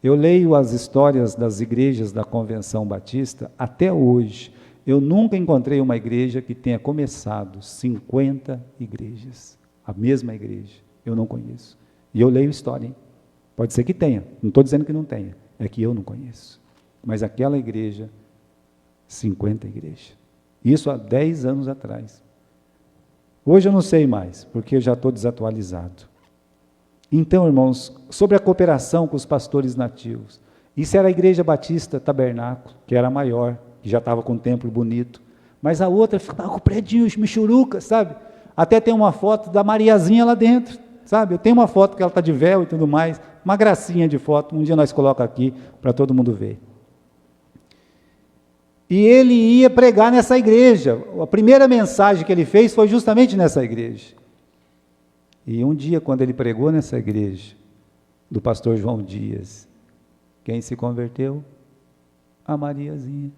Eu leio as histórias das igrejas da Convenção Batista, até hoje, eu nunca encontrei uma igreja que tenha começado 50 igrejas. A mesma igreja, eu não conheço. E eu leio história, hein? Pode ser que tenha, não estou dizendo que não tenha, é que eu não conheço. Mas aquela igreja, 50 igrejas. Isso há 10 anos atrás. Hoje eu não sei mais, porque eu já estou desatualizado. Então, irmãos, sobre a cooperação com os pastores nativos, isso era a Igreja Batista Tabernáculo, que era a maior, que já estava com um templo bonito, mas a outra ficava com o predinho, os michurucas, sabe? Até tem uma foto da Mariazinha lá dentro, sabe? Eu tenho uma foto que ela está de véu e tudo mais, uma gracinha de foto, um dia nós colocamos aqui para todo mundo ver. E ele ia pregar nessa igreja, a primeira mensagem que ele fez foi justamente nessa igreja. E um dia, quando ele pregou nessa igreja, do pastor João Dias, quem se converteu? A Mariazinha.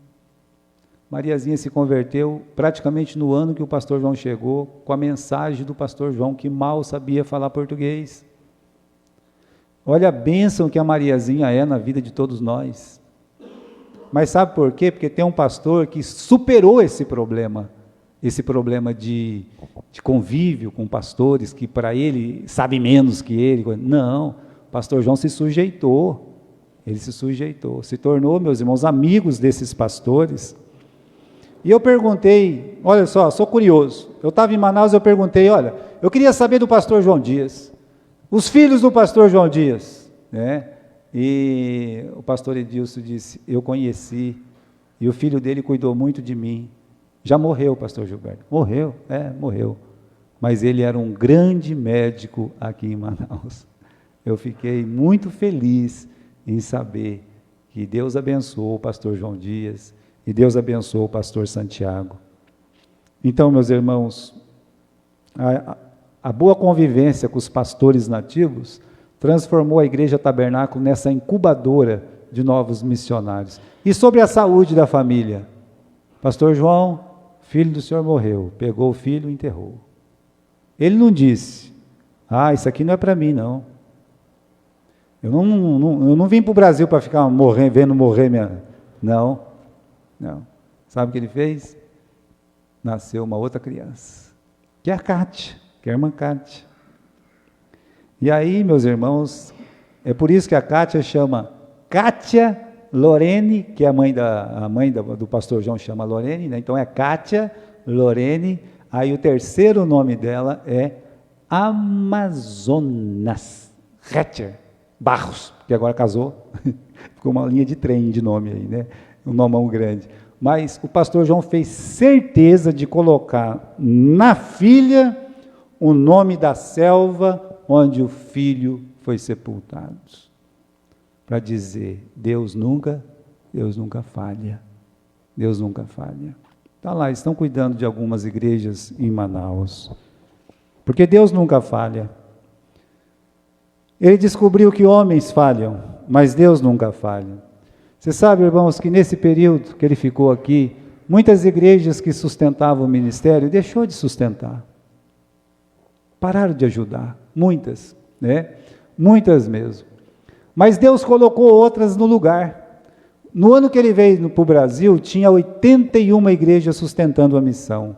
Mariazinha se converteu praticamente no ano que o pastor João chegou, com a mensagem do pastor João, que mal sabia falar português. Olha a bênção que a Mariazinha é na vida de todos nós. Mas sabe por quê? Porque tem um pastor que superou esse problema de convívio com pastores, que para ele sabe menos que ele. Não, o pastor João se sujeitou, ele se sujeitou, se tornou, meus irmãos, amigos desses pastores. E eu perguntei, olha só, sou curioso, eu estava em Manaus e eu perguntei, olha, eu queria saber do pastor João Dias, os filhos do pastor João Dias, né? E o pastor Edilson disse, eu conheci, e o filho dele cuidou muito de mim. Já morreu, pastor Gilberto? Morreu, morreu. Mas ele era um grande médico aqui em Manaus. Eu fiquei muito feliz em saber que Deus abençoou o pastor João Dias, e Deus abençoou o pastor Santiago. Então, meus irmãos, a boa convivência com os pastores nativos transformou a Igreja Tabernáculo nessa incubadora de novos missionários. E sobre a saúde da família? Pastor João, filho do senhor morreu, pegou o filho e enterrou. Ele não disse, isso aqui não é para mim, não. Eu não vim para o Brasil para ficar vendo morrer minha... Não. Sabe o que ele fez? Nasceu uma outra criança, que é a Cátia, que é a irmã Cátia. E aí, meus irmãos, é por isso que a Cátia chama Cátia Lorene, que é a mãe do pastor João chama Lorene, né? Então é Cátia Lorene, aí o terceiro nome dela é Amazonas Retcher Barros, que agora casou, ficou uma linha de trem de nome aí, né? Um nomão grande. Mas o pastor João fez certeza de colocar na filha o nome da selva onde o filho foi sepultado. Para dizer, Deus nunca falha. Deus nunca falha. Está lá, estão cuidando de algumas igrejas em Manaus. Porque Deus nunca falha. Ele descobriu que homens falham, mas Deus nunca falha. Você sabe, irmãos, que nesse período que ele ficou aqui, muitas igrejas que sustentavam o ministério deixou de sustentar. Pararam de ajudar, muitas, né? Muitas mesmo. Mas Deus colocou outras no lugar. No ano que ele veio para o Brasil, tinha 81 igrejas sustentando a missão.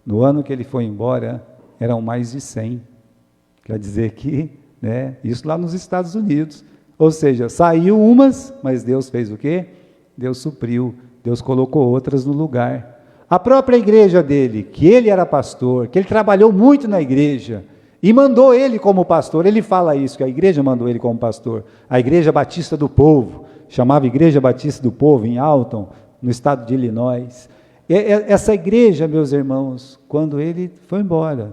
No ano que ele foi embora, eram mais de 100. Quer dizer que, né? Isso lá nos Estados Unidos. Ou seja, saiu umas, mas Deus fez o quê? Deus supriu, Deus colocou outras no lugar. A própria igreja dele, que ele era pastor, que ele trabalhou muito na igreja, e mandou ele como pastor, ele fala isso, que a igreja mandou ele como pastor, a Igreja Batista do Povo, chamava Igreja Batista do Povo, em Alton, no estado de Illinois. Essa igreja, meus irmãos, quando ele foi embora,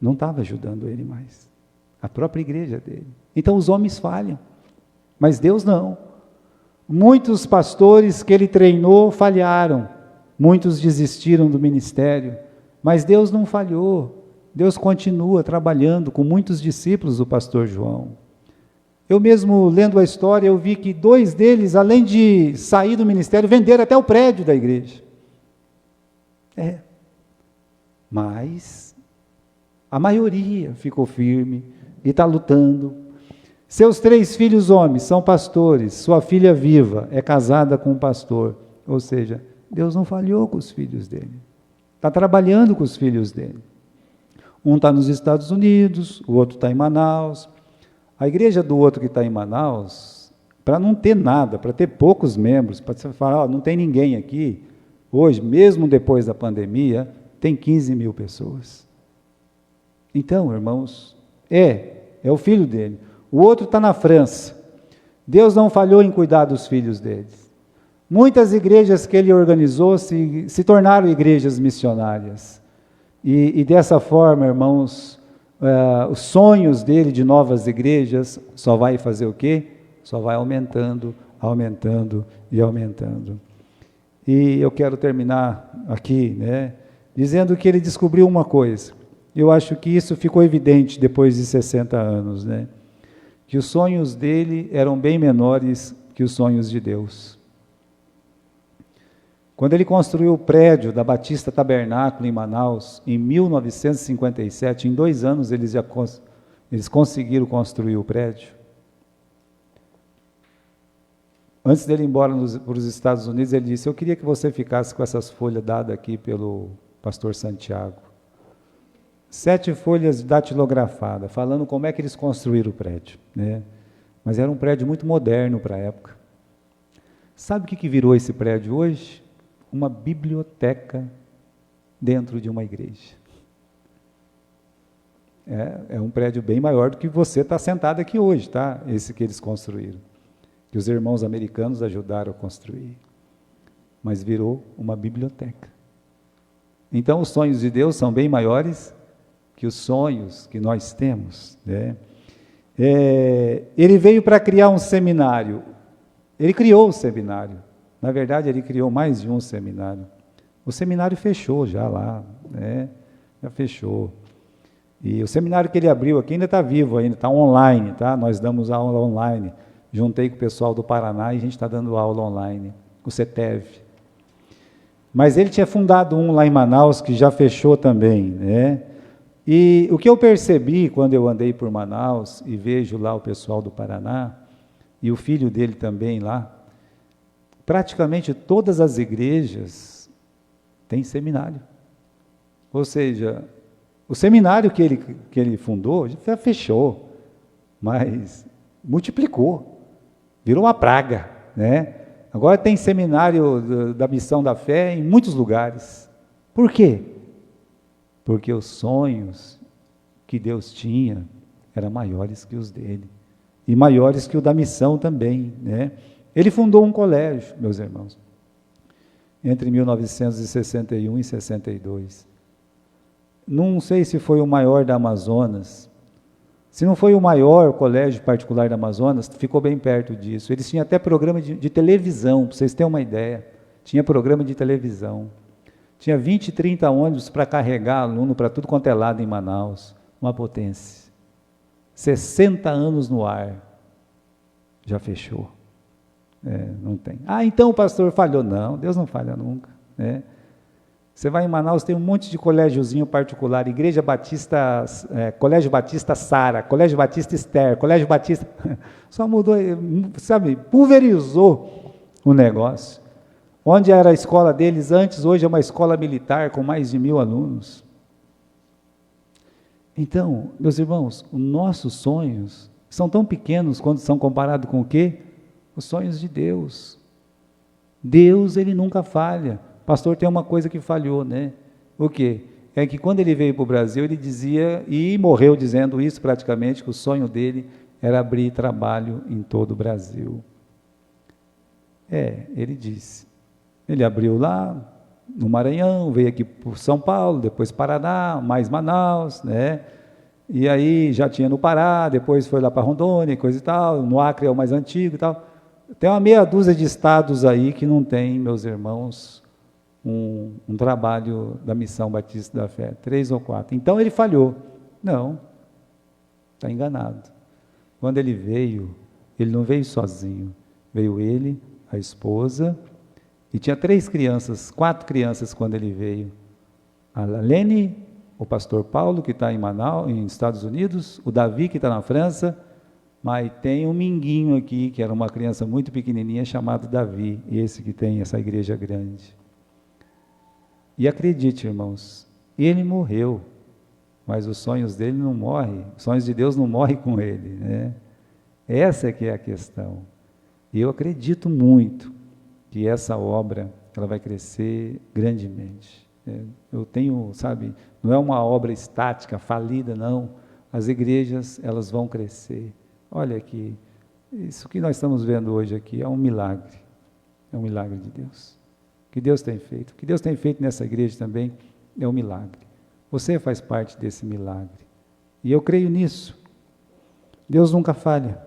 não estava ajudando ele mais, a própria igreja dele. Então os homens falham. Mas Deus não. Muitos pastores que ele treinou falharam, muitos desistiram do ministério, mas Deus não falhou, Deus continua trabalhando com muitos discípulos do pastor João. Eu mesmo, lendo a história, eu vi que 2 deles, além de sair do ministério, venderam até o prédio da igreja. Mas a maioria ficou firme e está lutando. Seus 3 filhos homens são pastores, sua filha viva é casada com um pastor. Ou seja, Deus não falhou com os filhos dele. Está trabalhando com os filhos dele. Um está nos Estados Unidos, o outro está em Manaus. A igreja do outro que está em Manaus, para não ter nada, para ter poucos membros, para você falar, não tem ninguém aqui, hoje, mesmo depois da pandemia, tem 15 mil pessoas. Então, irmãos, é o filho dele. O outro está na França. Deus não falhou em cuidar dos filhos deles. Muitas igrejas que ele organizou se tornaram igrejas missionárias. E dessa forma, irmãos, os sonhos dele de novas igrejas, só vai fazer o quê? Só vai aumentando, aumentando e aumentando. E eu quero terminar aqui, né, dizendo que ele descobriu uma coisa. Eu acho que isso ficou evidente depois de 60 anos, né? Que os sonhos dele eram bem menores que os sonhos de Deus. Quando ele construiu o prédio da Batista Tabernáculo em Manaus, em 1957, em 2 anos eles conseguiram construir o prédio. Antes dele ir embora para os Estados Unidos, ele disse: eu queria que você ficasse com essas folhas dadas aqui pelo pastor Santiago. 7 folhas datilografadas, falando como é que eles construíram o prédio, né? Mas era um prédio muito moderno para a época. Sabe o que virou esse prédio hoje? Uma biblioteca dentro de uma igreja. É um prédio bem maior do que você está sentado aqui hoje, tá? Esse que eles construíram, que os irmãos americanos ajudaram a construir. Mas virou uma biblioteca. Então, os sonhos de Deus são bem maiores que os sonhos que nós temos, né? Ele veio para criar um seminário. Ele criou o seminário. Na verdade, ele criou mais de um seminário. O seminário fechou já lá, né? Já fechou. E o seminário que ele abriu aqui ainda está vivo, ainda está online, tá? Nós damos aula online. Juntei com o pessoal do Paraná e a gente está dando aula online, o CETEV. Mas ele tinha fundado um lá em Manaus que já fechou também, né? E o que eu percebi quando eu andei por Manaus e vejo lá o pessoal do Paraná, e o filho dele também lá, praticamente todas as igrejas têm seminário. Ou seja, o seminário que ele fundou já fechou, mas multiplicou, virou uma praga, né? Agora tem seminário da Missão da Fé em muitos lugares. Por quê? Porque os sonhos que Deus tinha eram maiores que os dele, e maiores que o da missão também, né? Ele fundou um colégio, meus irmãos, entre 1961 e 62. Não sei se foi o maior da Amazonas. Se não foi o maior colégio particular da Amazonas, ficou bem perto disso. Eles tinham até programa de televisão, para vocês terem uma ideia. Tinha programa de televisão. Tinha 20, 30 ônibus para carregar aluno para tudo quanto é lado em Manaus. Uma potência. 60 anos no ar. Já fechou. Não tem. Então o pastor falhou. Não, Deus não falha nunca, né? Você vai em Manaus, tem um monte de colégiozinho particular, Igreja Batista, Colégio Batista Sara, Colégio Batista Esther, Colégio Batista... Só mudou, sabe, pulverizou o negócio. Onde era a escola deles antes, hoje é uma escola militar com mais de 1000 alunos. Então, meus irmãos, os nossos sonhos são tão pequenos quando são comparados com o quê? Os sonhos de Deus. Deus, ele nunca falha. Pastor, tem uma coisa que falhou, né? O quê? É que quando ele veio para o Brasil, ele dizia, e morreu dizendo isso praticamente, que o sonho dele era abrir trabalho em todo o Brasil. Ele disse. Ele abriu lá no Maranhão, veio aqui por São Paulo, depois Paraná, mais Manaus, né? E aí já tinha no Pará, depois foi lá para Rondônia, coisa e tal, no Acre é o mais antigo e tal. Tem uma meia dúzia de estados aí que não tem, meus irmãos, um trabalho da Missão Batista da Fé, 3 ou 4. Então ele falhou. Não, está enganado. Quando ele veio, ele não veio sozinho, veio ele, a esposa, e tinha 3 crianças, 4 crianças quando ele veio. A Lene, o pastor Paulo, que está em Manaus, em Estados Unidos, o Davi, que está na França, mas tem um minguinho aqui, que era uma criança muito pequenininha, chamado Davi, esse que tem essa igreja grande. E acredite, irmãos, ele morreu, mas os sonhos dele não morrem, os sonhos de Deus não morrem com ele, né? Essa é que é a questão. E eu acredito muito que essa obra, ela vai crescer grandemente. Eu tenho, sabe, não é uma obra estática, falida, não. As igrejas, elas vão crescer. Olha aqui, isso que nós estamos vendo hoje aqui é um milagre de Deus. O que Deus tem feito, o que Deus tem feito nessa igreja também é um milagre. Você faz parte desse milagre. E eu creio nisso. Deus nunca falha,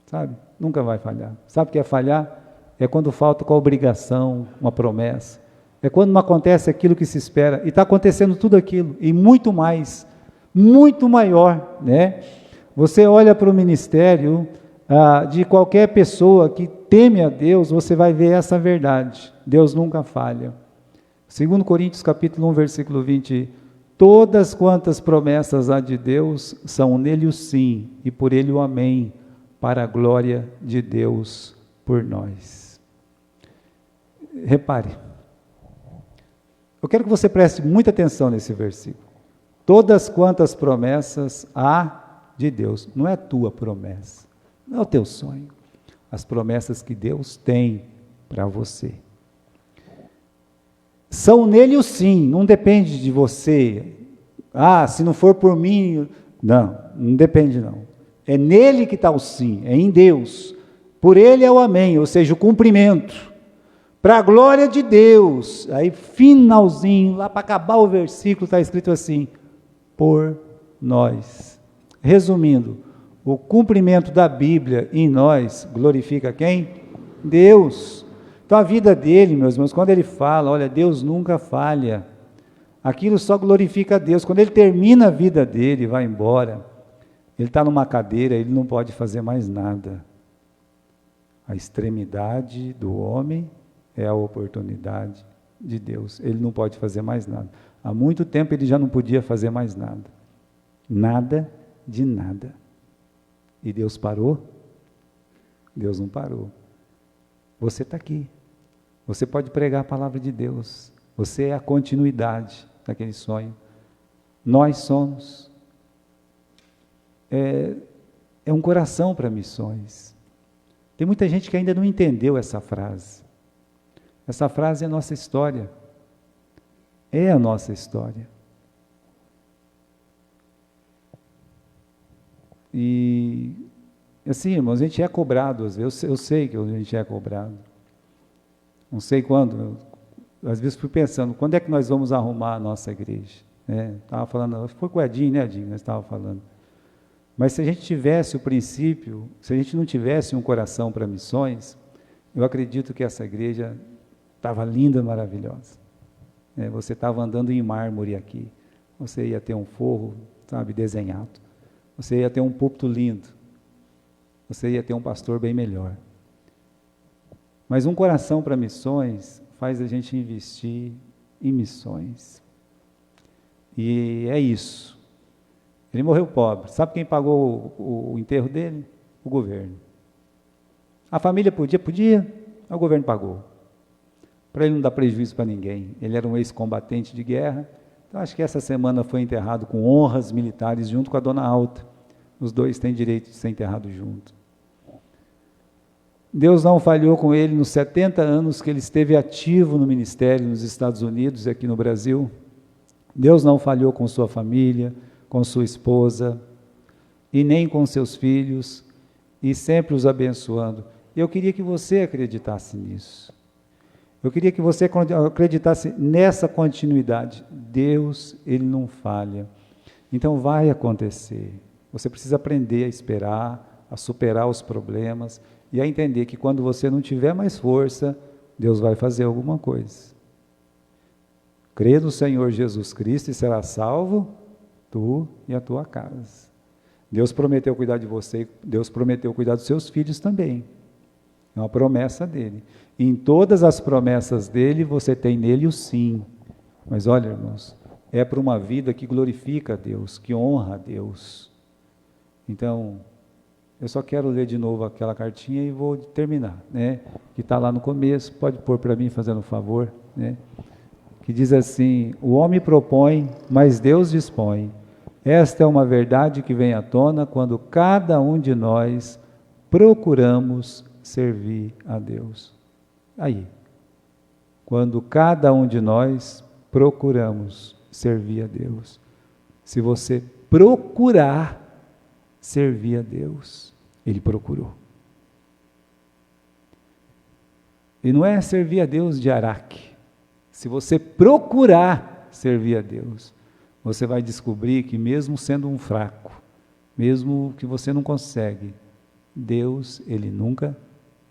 sabe? Nunca vai falhar. Sabe o que é falhar? É quando falta com a obrigação, uma promessa. É quando não acontece aquilo que se espera. E está acontecendo tudo aquilo, e muito mais, muito maior, né? Você olha para o ministério de qualquer pessoa que teme a Deus, você vai ver essa verdade. Deus nunca falha. 2 Coríntios capítulo 1, versículo 20, todas quantas promessas há de Deus, são nele o sim, e por ele o amém, para a glória de Deus por nós. Repare, eu quero que você preste muita atenção nesse versículo. Todas quantas promessas há de Deus, não é a tua promessa, não é o teu sonho, as promessas que Deus tem para você. São nele o sim, não depende de você. Se não for por mim, não depende não. É nele que está o sim, é em Deus. Por ele é o amém, ou seja, o cumprimento. Para a glória de Deus. Aí finalzinho, lá para acabar o versículo, está escrito assim, por nós. Resumindo, o cumprimento da Bíblia em nós glorifica quem? Deus. Então a vida dele, meus irmãos, quando ele fala, olha, Deus nunca falha, aquilo só glorifica a Deus. Quando ele termina a vida dele, vai embora, ele está numa cadeira, ele não pode fazer mais nada. A extremidade do homem é a oportunidade de Deus, ele não pode fazer mais nada. Há muito tempo ele já não podia fazer mais nada, nada de nada. E Deus parou? Deus não parou. Você está aqui. Você pode pregar a palavra de Deus. Você é a continuidade daquele sonho. Nós somos. É um coração para missões. Tem muita gente que ainda não entendeu essa frase. Essa frase é a nossa história. É a nossa história. E, assim, irmãos, a gente é cobrado, às vezes, eu sei que a gente é cobrado. Não sei quando, às vezes fui pensando, quando é que nós vamos arrumar a nossa igreja? Estava falando, foi com o Edinho, né, Edinho? Nós estávamos falando. Mas se a gente tivesse o princípio, se a gente não tivesse um coração para missões, eu acredito que essa igreja estava linda, maravilhosa. Você estava andando em mármore aqui, você ia ter um forro, sabe, desenhado. Você ia ter um púlpito lindo, você ia ter um pastor bem melhor. Mas um coração para missões faz a gente investir em missões. E é isso. Ele morreu pobre. Sabe quem pagou o enterro dele? O governo. A família podia? Podia. O governo pagou. Para ele não dar prejuízo para ninguém. Ele era um ex-combatente de guerra. Então, acho que essa semana foi enterrado com honras militares junto com a dona Alta. Os dois têm direito de ser enterrados juntos. Deus não falhou com ele nos 70 anos que ele esteve ativo no ministério nos Estados Unidos e aqui no Brasil. Deus não falhou com sua família, com sua esposa, e nem com seus filhos, e sempre os abençoando. Eu queria que você acreditasse nisso. Eu queria que você acreditasse nessa continuidade. Deus, Ele não falha. Então vai acontecer. Você precisa aprender a esperar, a superar os problemas, e a entender que quando você não tiver mais força, Deus vai fazer alguma coisa. Crê no Senhor Jesus Cristo e será salvo, tu e a tua casa. Deus prometeu cuidar de você, Deus prometeu cuidar dos seus filhos também. É uma promessa dele. E em todas as promessas dele, você tem nele o sim. Mas olha, irmãos, é para uma vida que glorifica a Deus, que honra a Deus. Então, eu só quero ler de novo aquela cartinha e vou terminar, né? Que está lá no começo, pode pôr para mim, fazendo um favor, né? Que diz assim: o homem propõe, mas Deus dispõe. Esta é uma verdade que vem à tona quando cada um de nós procuramos servir a Deus. Aí, quando cada um de nós procuramos servir a Deus. Se você procurar servir a Deus, Ele procurou. E não é servir a Deus de Araque. Se você procurar servir a Deus, você vai descobrir que mesmo sendo um fraco, mesmo que você não consegue, Deus, Ele nunca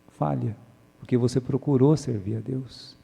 falha, porque você procurou servir a Deus.